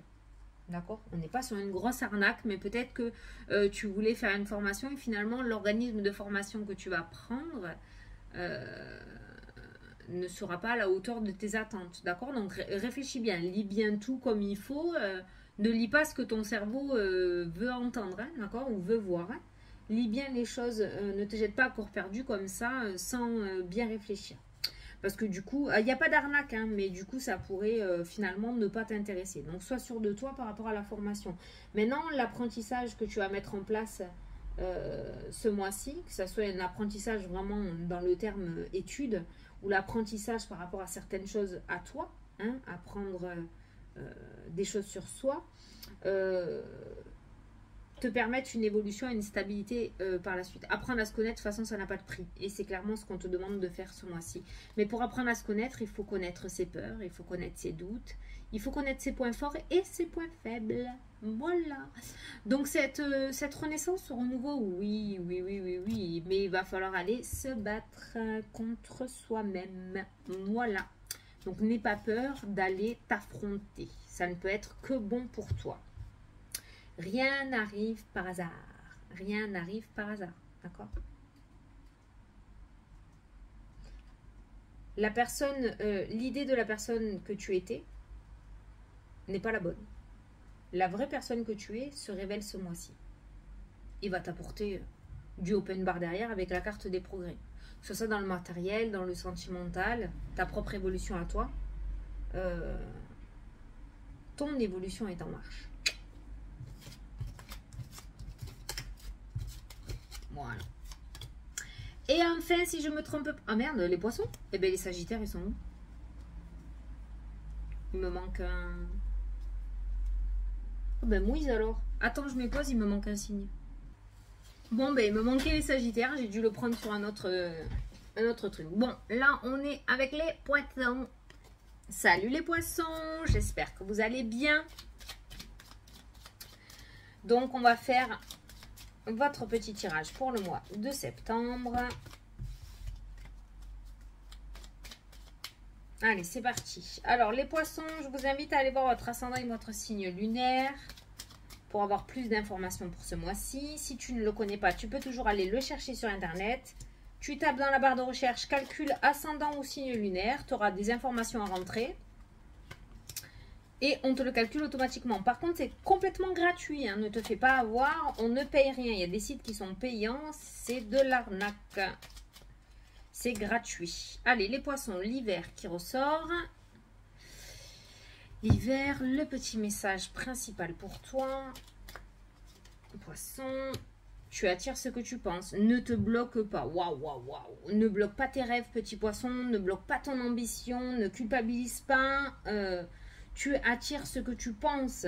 D'accord? On n'est pas sur une grosse arnaque, mais peut-être que tu voulais faire une formation et finalement l'organisme de formation que tu vas prendre ne sera pas à la hauteur de tes attentes. D'accord? Donc réfléchis bien, lis bien tout comme il faut. Ne lis pas ce que ton cerveau veut entendre, hein, d'accord? Ou veut voir. Hein. Lis bien les choses, ne te jette pas à corps perdu comme ça, sans bien réfléchir. Parce que du coup, il n'y a pas d'arnaque, hein, mais du coup, ça pourrait finalement ne pas t'intéresser. Donc, sois sûr de toi par rapport à la formation. Maintenant, l'apprentissage que tu vas mettre en place ce mois-ci, que ce soit un apprentissage vraiment dans le terme étude, ou l'apprentissage par rapport à certaines choses à toi, hein, apprendre des choses sur soi, te permettre une évolution et une stabilité par la suite. Apprendre à se connaître, de toute façon, ça n'a pas de prix. Et c'est clairement ce qu'on te demande de faire ce mois-ci. Mais pour apprendre à se connaître, il faut connaître ses peurs, il faut connaître ses doutes, il faut connaître ses points forts et ses points faibles. Voilà. Donc cette renaissance, ce renouveau, oui. Mais il va falloir aller se battre contre soi-même. Voilà. Donc n'aie pas peur d'aller t'affronter. Ça ne peut être que bon pour toi. Rien n'arrive par hasard. Rien n'arrive par hasard. D'accord? La personne, l'idée de la personne que tu étais n'est pas la bonne. La vraie personne que tu es se révèle ce mois-ci. Il va t'apporter du open bar derrière avec la carte des progrès. Que ce soit dans le matériel, dans le sentimental, ta propre évolution à toi. Ton évolution est en marche. Voilà. Et enfin, si je me trompe pas... Ah merde, les poissons? Eh bien, les sagittaires, ils sont où? Il me manque un... Oh ben, Moïse alors. Attends, je me pose, il me manque un signe. Bon, ben, il me manquait les sagittaires. J'ai dû le prendre sur un autre truc. Bon, là, on est avec les poissons. Salut les poissons, j'espère que vous allez bien. Donc, on va faire votre petit tirage pour le mois de septembre. Allez, c'est parti. Alors, les poissons, je vous invite à aller voir votre ascendant et votre signe lunaire pour avoir plus d'informations pour ce mois-ci. Si tu ne le connais pas, tu peux toujours aller le chercher sur Internet. Tu tapes dans la barre de recherche calcul ascendant ou signe lunaire. Tu auras des informations à rentrer. Et on te le calcule automatiquement. Par contre, c'est complètement gratuit. Hein. Ne te fais pas avoir. On ne paye rien. Il y a des sites qui sont payants. C'est de l'arnaque. C'est gratuit. Allez, les poissons, l'hiver qui ressort. L'hiver, le petit message principal pour toi. Poisson, tu attires ce que tu penses. Ne te bloque pas. Waouh, waouh, waouh. Ne bloque pas tes rêves, petit poisson. Ne bloque pas ton ambition. Ne culpabilise pas. Tu attires ce que tu penses.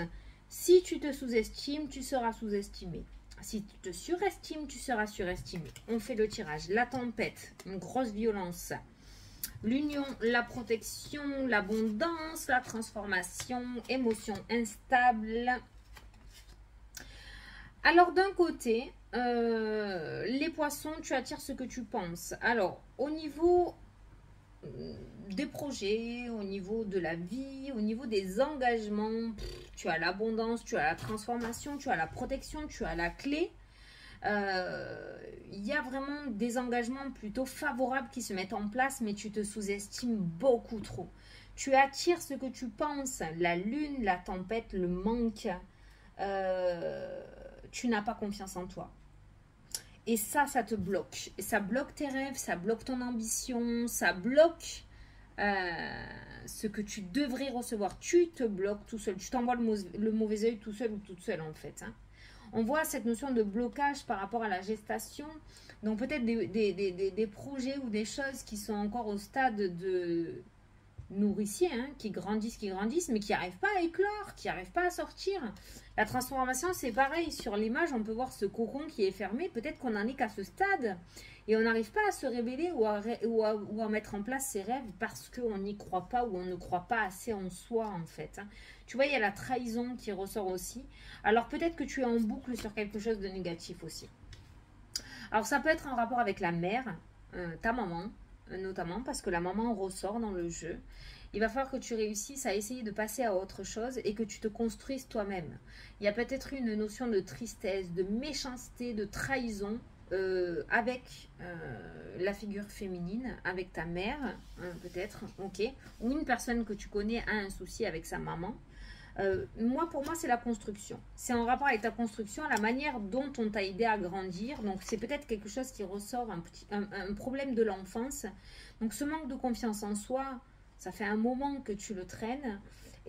Si tu te sous-estimes, tu seras sous-estimé. Si tu te surestimes, tu seras surestimé. On fait le tirage. La tempête, une grosse violence. L'union, la protection, l'abondance, la transformation, émotion instable. Alors d'un côté, les poissons, tu attires ce que tu penses. Alors au niveau des projets, au niveau de la vie, au niveau des engagements, tu as l'abondance, tu as la transformation, tu as la protection, tu as la clé. Il y a vraiment des engagements plutôt favorables qui se mettent en place, mais tu te sous-estimes beaucoup trop. Tu attires ce que tu penses, la lune, la tempête, le manque. Tu n'as pas confiance en toi. Et ça te bloque. Et ça bloque tes rêves, ça bloque ton ambition, ça bloque ce que tu devrais recevoir. Tu te bloques tout seul. Tu t'envoies le mauvais œil tout seul ou toute seule en fait. Hein. On voit cette notion de blocage par rapport à la gestation. Donc peut-être des projets ou des choses qui sont encore au stade de nourricier, hein, qui grandissent, mais qui n'arrivent pas à éclore, qui n'arrivent pas à sortir. La transformation, c'est pareil. Sur l'image, on peut voir ce cocon qui est fermé. Peut-être qu'on n'en est qu'à ce stade et on n'arrive pas à se révéler ou à mettre en place ses rêves parce qu'on n'y croit pas ou on ne croit pas assez en soi, en fait. Hein. Tu vois, il y a la trahison qui ressort aussi. Alors, peut-être que tu es en boucle sur quelque chose de négatif aussi. Alors, ça peut être en rapport avec la mère, ta maman, notamment parce que la maman ressort dans le jeu. Il va falloir que tu réussisses à essayer de passer à autre chose et que tu te construises toi-même. Il y a peut-être une notion de tristesse, de méchanceté, de trahison avec la figure féminine, avec ta mère, peut-être, ok, ou une personne que tu connais a un souci avec sa maman. Pour moi, c'est la construction. C'est en rapport avec ta construction, la manière dont on t'a aidé à grandir. Donc, c'est peut-être quelque chose qui ressort, un problème de l'enfance. Donc, ce manque de confiance en soi, ça fait un moment que tu le traînes.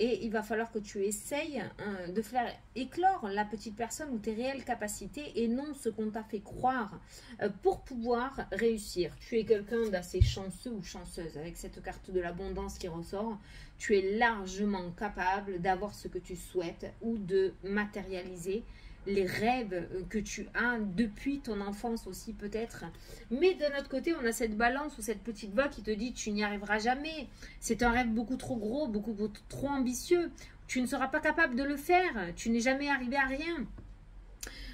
Et il va falloir que tu essayes de faire éclore la petite personne ou tes réelles capacités et non ce qu'on t'a fait croire pour pouvoir réussir. Tu es quelqu'un d'assez chanceux ou chanceuse avec cette carte de l'abondance qui ressort. Tu es largement capable d'avoir ce que tu souhaites ou de matérialiser les rêves que tu as depuis ton enfance aussi peut-être. Mais d'un autre côté, on a cette balance ou cette petite voix qui te dit tu n'y arriveras jamais. C'est un rêve beaucoup trop gros, beaucoup trop ambitieux. Tu ne seras pas capable de le faire. Tu n'es jamais arrivé à rien.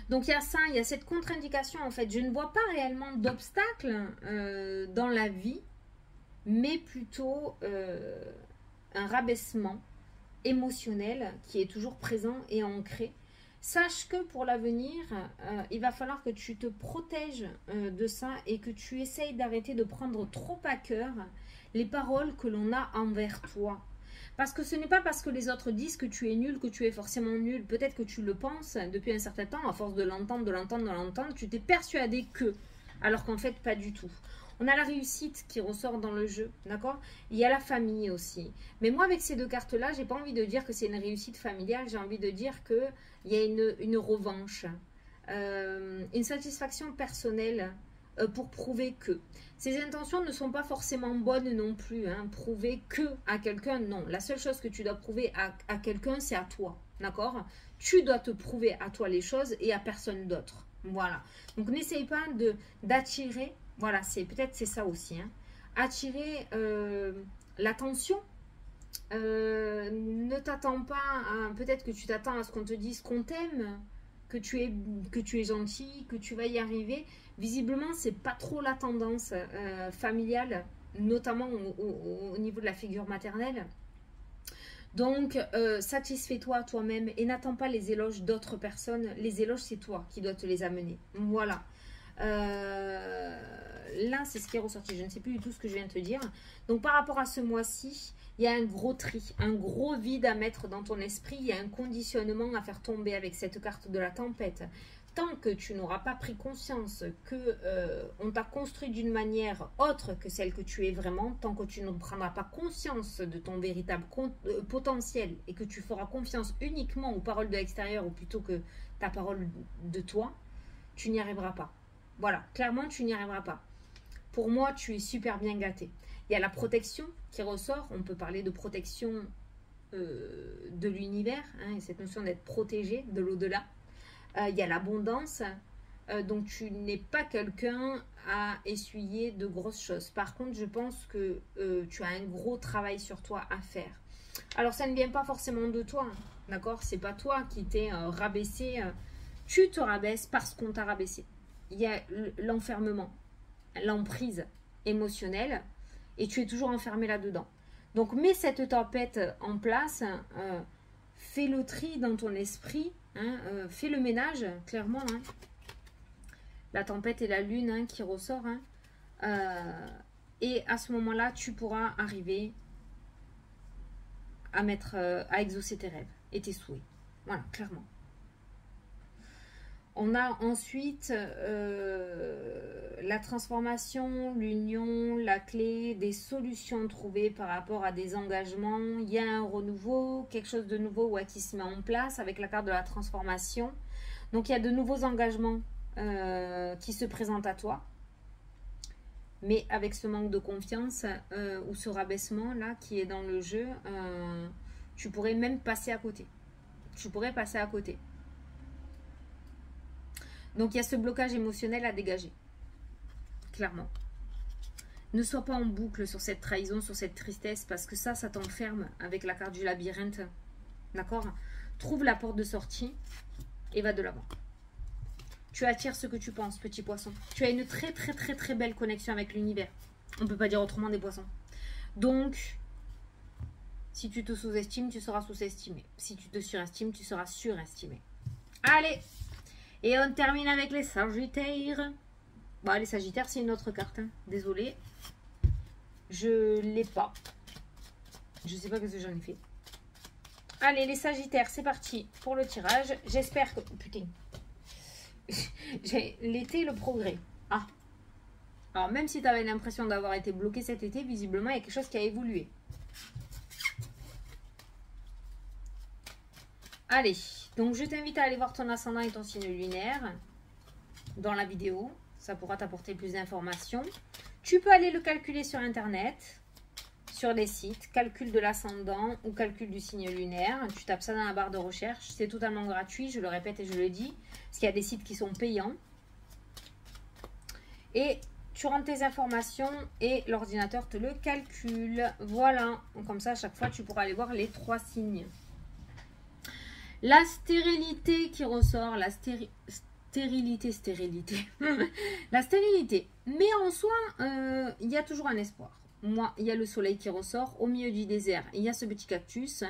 Donc il y a ça, il y a cette contre-indication en fait. Je ne vois pas réellement d'obstacle dans la vie, mais plutôt un rabaissement émotionnel qui est toujours présent et ancré. Sache que pour l'avenir, il va falloir que tu te protèges de ça et que tu essayes d'arrêter de prendre trop à cœur les paroles que l'on a envers toi. Parce que ce n'est pas parce que les autres disent que tu es nul, que tu es forcément nul. Peut-être que tu le penses depuis un certain temps, à force de l'entendre, tu t'es persuadé que, alors qu'en fait pas du tout. On a la réussite qui ressort dans le jeu, d'accord? Il y a la famille aussi. Mais moi, avec ces deux cartes-là, j'ai pas envie de dire que c'est une réussite familiale. J'ai envie de dire qu'il y a une revanche. une satisfaction personnelle pour prouver que. Ces intentions ne sont pas forcément bonnes non plus. Hein. Prouver que à quelqu'un, non. La seule chose que tu dois prouver à quelqu'un, c'est à toi. D'accord? Tu dois te prouver à toi les choses et à personne d'autre. Voilà. Donc, n'essaye pas d'attirer. Voilà, peut-être c'est ça aussi. Hein. Attirer l'attention. Ne t'attends pas à... Peut-être que tu t'attends à ce qu'on te dise qu'on t'aime, que tu es gentil, que tu vas y arriver. Visiblement, c'est pas trop la tendance familiale, notamment au niveau de la figure maternelle. Donc, satisfais-toi toi-même et n'attends pas les éloges d'autres personnes. Les éloges, c'est toi qui dois te les amener. Voilà. Là, c'est ce qui est ressorti. Je ne sais plus du tout ce que je viens de te dire. Donc, par rapport à ce mois-ci, il y a un gros tri, un gros vide à mettre dans ton esprit. Il y a un conditionnement à faire tomber avec cette carte de la tempête. Tant que tu n'auras pas pris conscience que on t'a construit d'une manière autre que celle que tu es vraiment, tant que tu ne prendras pas conscience de ton véritable potentiel et que tu feras confiance uniquement aux paroles de l'extérieur ou plutôt que ta parole de toi, tu n'y arriveras pas. Voilà, clairement, tu n'y arriveras pas. Pour moi, tu es super bien gâté. Il y a la protection qui ressort. On peut parler de protection de l'univers, hein, cette notion d'être protégé de l'au-delà. Il y a l'abondance. Donc, tu n'es pas quelqu'un à essuyer de grosses choses. Par contre, je pense que tu as un gros travail sur toi à faire. Alors, ça ne vient pas forcément de toi, hein, d'accord? C'est pas toi qui t'es rabaissé. Tu te rabaisses parce qu'on t'a rabaissé. Il y a l'enfermement, l'emprise émotionnelle et tu es toujours enfermé là-dedans. Donc, mets cette tempête en place, fais le tri dans ton esprit, hein, fais le ménage, clairement. Hein. La tempête et la lune hein, qui ressort. Hein. Et à ce moment-là, tu pourras arriver à exaucer tes rêves et tes souhaits. Voilà, clairement. On a ensuite la transformation, l'union, la clé, des solutions trouvées par rapport à des engagements. Il y a un renouveau, quelque chose de nouveau ouais, qui se met en place avec la carte de la transformation. Donc, il y a de nouveaux engagements qui se présentent à toi. Mais avec ce manque de confiance ou ce rabaissement-là qui est dans le jeu, tu pourrais même passer à côté. Tu pourrais passer à côté. Donc, il y a ce blocage émotionnel à dégager. Clairement. Ne sois pas en boucle sur cette trahison, sur cette tristesse, parce que ça t'enferme avec la carte du labyrinthe. D'accord? Trouve la porte de sortie et va de l'avant. Tu attires ce que tu penses, petit poisson. Tu as une très, très, très, très belle connexion avec l'univers. On ne peut pas dire autrement des poissons. Donc, si tu te sous-estimes, tu seras sous-estimé. Si tu te surestimes, tu seras surestimé. Allez! Et on termine avec les Sagittaires. Bon, les Sagittaires, c'est une autre carte. Hein. Désolée. Je ne l'ai pas. Je ne sais pas ce que j'en ai fait. Allez, les Sagittaires, c'est parti pour le tirage. J'espère que... Oh, putain. J'ai l'été, le progrès. Ah. Alors, même si tu avais l'impression d'avoir été bloqué cet été, visiblement, il y a quelque chose qui a évolué. Allez. Donc, je t'invite à aller voir ton ascendant et ton signe lunaire dans la vidéo. Ça pourra t'apporter plus d'informations. Tu peux aller le calculer sur Internet, sur les sites, calcul de l'ascendant ou calcul du signe lunaire. Tu tapes ça dans la barre de recherche. C'est totalement gratuit, je le répète et je le dis, parce qu'il y a des sites qui sont payants. Et tu rentres tes informations et l'ordinateur te le calcule. Voilà. Donc, comme ça, à chaque fois, tu pourras aller voir les 3 signes. La stérilité qui ressort, la stérilité. La stérilité. Mais en soi, il y a toujours un espoir. Moi, il y a le soleil qui ressort. Au milieu du désert, il y a ce petit cactus.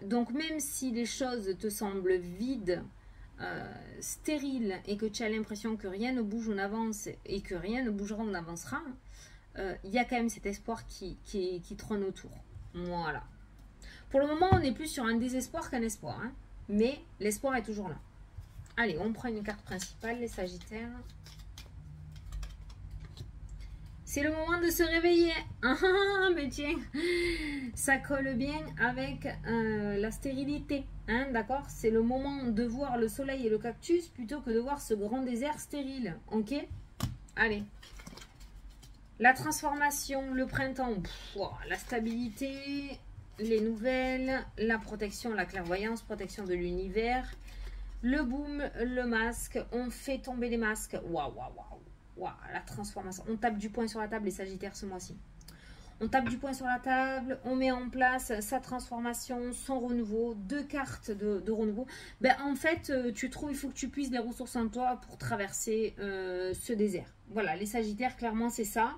Donc, même si les choses te semblent vides, stériles, et que tu as l'impression que rien ne bouge, on avance, et que rien ne bougera, on avancera, il y a quand même cet espoir qui trône autour. Voilà. Pour le moment, on est plus sur un désespoir qu'un espoir. Hein. Mais l'espoir est toujours là. Allez, on prend une carte principale, les Sagittaires. C'est le moment de se réveiller. Ah, mais tiens, ça colle bien avec la stérilité. Hein, d'accord? C'est le moment de voir le soleil et le cactus plutôt que de voir ce grand désert stérile. Ok? Allez. La transformation, le printemps, la stabilité, les nouvelles, la protection, la clairvoyance, protection de l'univers, le boom, le masque. On fait tomber les masques. Waouh, waouh, waouh. Wow, la transformation. On tape du poing sur la table, les Sagittaires, ce mois-ci. On tape du poing sur la table, on met en place sa transformation, son renouveau, 2 cartes de renouveau. Ben, en fait, tu trouves, il faut que tu puisses des ressources en toi pour traverser ce désert. Voilà, les Sagittaires, clairement, c'est ça.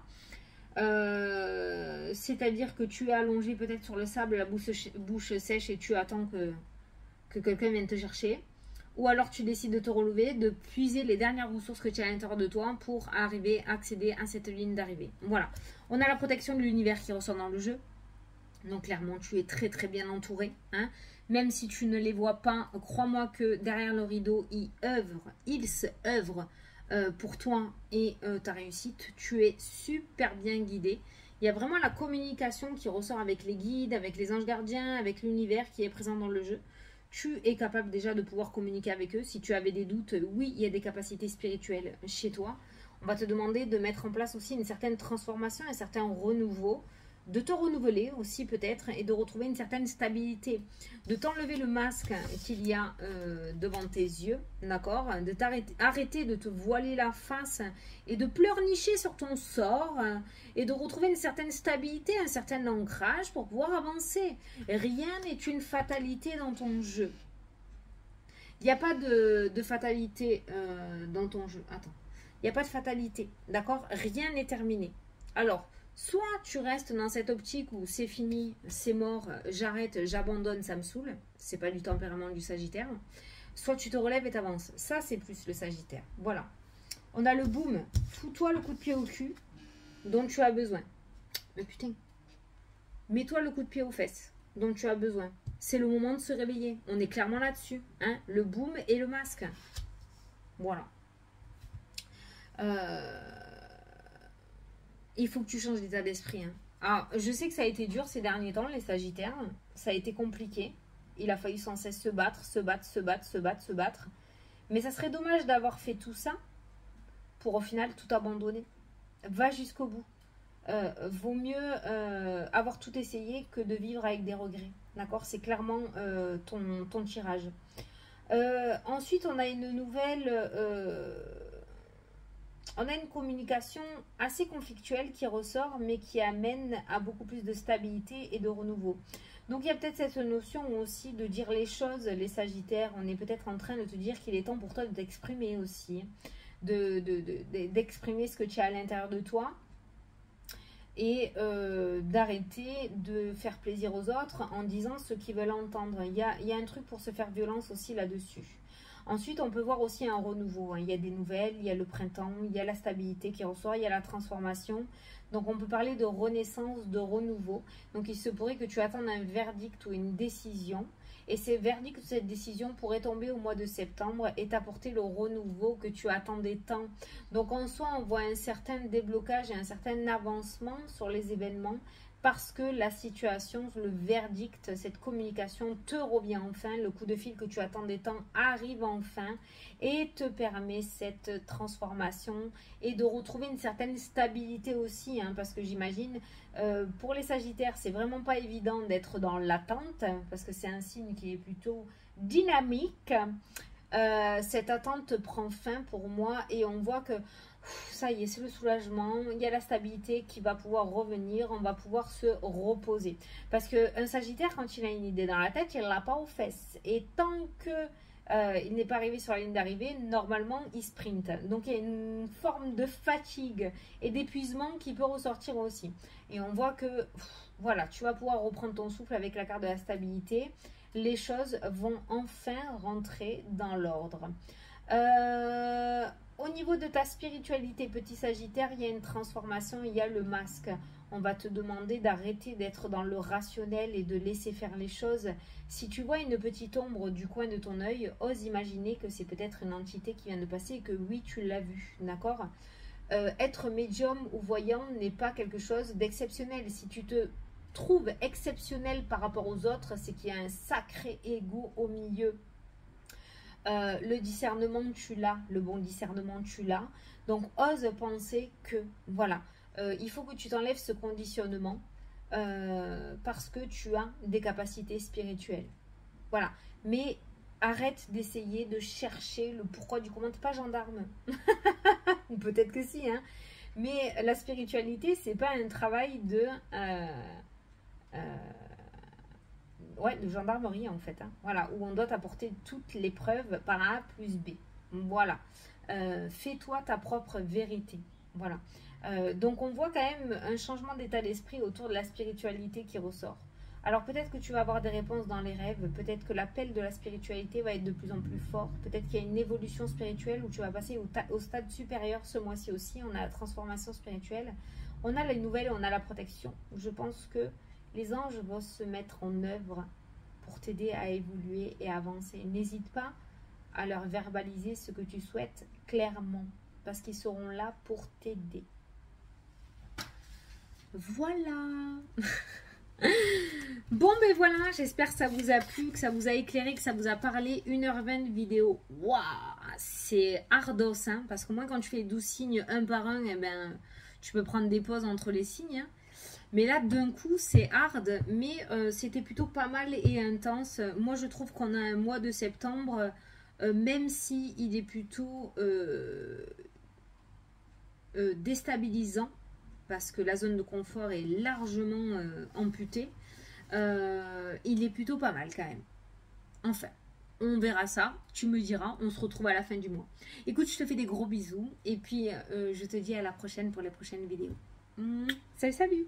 C'est-à-dire que tu es allongé peut-être sur le sable, la bouche sèche et tu attends que quelqu'un vienne te chercher. Ou alors tu décides de te relever, de puiser les dernières ressources que tu as à l'intérieur de toi pour arriver, accéder à cette ligne d'arrivée. Voilà. On a la protection de l'univers qui ressort dans le jeu. Donc clairement, tu es très très bien entouré. Hein. Même si tu ne les vois pas, crois-moi que derrière le rideau, ils se œuvrent pour toi et ta réussite. Tu es super bien guidé. Il y a vraiment la communication qui ressort avec les guides, avec les anges gardiens, avec l'univers qui est présent dans le jeu. Tu es capable déjà de pouvoir communiquer avec eux. Si tu avais des doutes, oui, il y a des capacités spirituelles chez toi. On va te demander de mettre en place aussi une certaine transformation, un certain renouveau, de te renouveler aussi peut-être et de retrouver une certaine stabilité, de t'enlever le masque qu'il y a devant tes yeux, d'accord, de arrêter de te voiler la face et de pleurnicher sur ton sort et de retrouver une certaine stabilité, un certain ancrage pour pouvoir avancer. Rien n'est une fatalité dans ton jeu. Il n'y a pas de fatalité dans ton jeu. Attends. Il n'y a pas de fatalité, d'accord? Rien n'est terminé. Alors, soit tu restes dans cette optique où c'est fini, c'est mort, j'arrête, j'abandonne, ça me saoule. C'est pas du tempérament du Sagittaire. Soit tu te relèves et t'avances. Ça, c'est plus le Sagittaire. Voilà. On a le boom. Fous-toi le coup de pied au cul dont tu as besoin. Mais putain. Mets-toi le coup de pied aux fesses dont tu as besoin. C'est le moment de se réveiller. On est clairement là-dessus. Hein, le boom et le masque. Voilà. Il faut que tu changes d'état d'esprit. Hein. Alors, je sais que ça a été dur ces derniers temps, les Sagittaires. Ça a été compliqué. Il a fallu sans cesse se battre, se battre, se battre, se battre, se battre. Mais ça serait dommage d'avoir fait tout ça pour au final tout abandonner. Va jusqu'au bout. Vaut mieux avoir tout essayé que de vivre avec des regrets. D'accord? C'est clairement ton tirage. Ensuite, on a une nouvelle... on a une communication assez conflictuelle qui ressort, mais qui amène à beaucoup plus de stabilité et de renouveau. Donc, il y a peut-être cette notion aussi de dire les choses, les Sagittaires. On est peut-être en train de te dire qu'il est temps pour toi de t'exprimer aussi, d'exprimer ce que tu as à l'intérieur de toi et d'arrêter de faire plaisir aux autres en disant ce qu'ils veulent entendre. Il y a un truc pour se faire violence aussi là-dessus. Ensuite, on peut voir aussi un renouveau. Il y a des nouvelles, il y a le printemps, il y a la stabilité qui ressort, il y a la transformation. Donc, on peut parler de renaissance, de renouveau. Donc, il se pourrait que tu attendes un verdict ou une décision. Et ces verdicts ou cette décision pourraient tomber au mois de septembre et t'apporter le renouveau que tu attendais tant. Donc, en soi, on voit un certain déblocage et un certain avancement sur les événements. Parce que la situation, le verdict, cette communication te revient enfin, le coup de fil que tu attendais tant arrive enfin et te permet cette transformation et de retrouver une certaine stabilité aussi, hein, parce que j'imagine, pour les Sagittaires, c'est vraiment pas évident d'être dans l'attente, parce que c'est un signe qui est plutôt dynamique. Cette attente prend fin pour moi et on voit que ça y est, c'est le soulagement, il y a la stabilité qui va pouvoir revenir, on va pouvoir se reposer. Parce qu'un Sagittaire, quand il a une idée dans la tête, il ne l'a pas aux fesses. Et tant que il n'est pas arrivé sur la ligne d'arrivée, normalement, il sprint. Donc, il y a une forme de fatigue et d'épuisement qui peut ressortir aussi. Et on voit que, voilà, tu vas pouvoir reprendre ton souffle avec la carte de la stabilité. Les choses vont enfin rentrer dans l'ordre. Au niveau de ta spiritualité, petit Sagittaire, il y a une transformation, il y a le masque. On va te demander d'arrêter d'être dans le rationnel et de laisser faire les choses. Si tu vois une petite ombre du coin de ton œil, ose imaginer que c'est peut-être une entité qui vient de passer et que oui, tu l'as vue, d'accord? être médium ou voyant n'est pas quelque chose d'exceptionnel. Si tu te trouves exceptionnel par rapport aux autres, c'est qu'il y a un sacré ego au milieu. Le discernement, tu l'as. Le bon discernement, tu l'as. Donc, ose penser que, voilà, il faut que tu t'enlèves ce conditionnement parce que tu as des capacités spirituelles. Voilà. Mais arrête d'essayer de chercher le pourquoi du comment. T'es pas gendarme. Ou peut-être que si, hein. Mais la spiritualité, c'est pas un travail de gendarmerie en fait, hein. Voilà, où on doit t'apporter toutes les preuves par A plus B. Voilà. Fais-toi ta propre vérité. Voilà. Donc on voit quand même un changement d'état d'esprit autour de la spiritualité qui ressort. Alors peut-être que tu vas avoir des réponses dans les rêves, peut-être que l'appel de la spiritualité va être de plus en plus fort, peut-être qu'il y a une évolution spirituelle où tu vas passer au stade supérieur ce mois-ci aussi. On a la transformation spirituelle, on a les nouvelles, on a la protection. Je pense que les anges vont se mettre en œuvre pour t'aider à évoluer et avancer. N'hésite pas à leur verbaliser ce que tu souhaites clairement, parce qu'ils seront là pour t'aider. Voilà. Bon ben voilà, j'espère que ça vous a plu, que ça vous a éclairé, que ça vous a parlé. 1h20 de vidéo. Waouh, c'est ardos, hein, parce que moi quand tu fais 12 signes un par un, eh ben, tu peux prendre des pauses entre les signes, hein. Mais là d'un coup c'est hard, mais c'était plutôt pas mal et intense. Moi je trouve qu'on a un mois de septembre, même si il est plutôt déstabilisant, parce que la zone de confort est largement amputée, il est plutôt pas mal quand même. Enfin, on verra ça, tu me diras, on se retrouve à la fin du mois. Écoute, je te fais des gros bisous, et puis je te dis à la prochaine pour les prochaines vidéos. Salut, salut!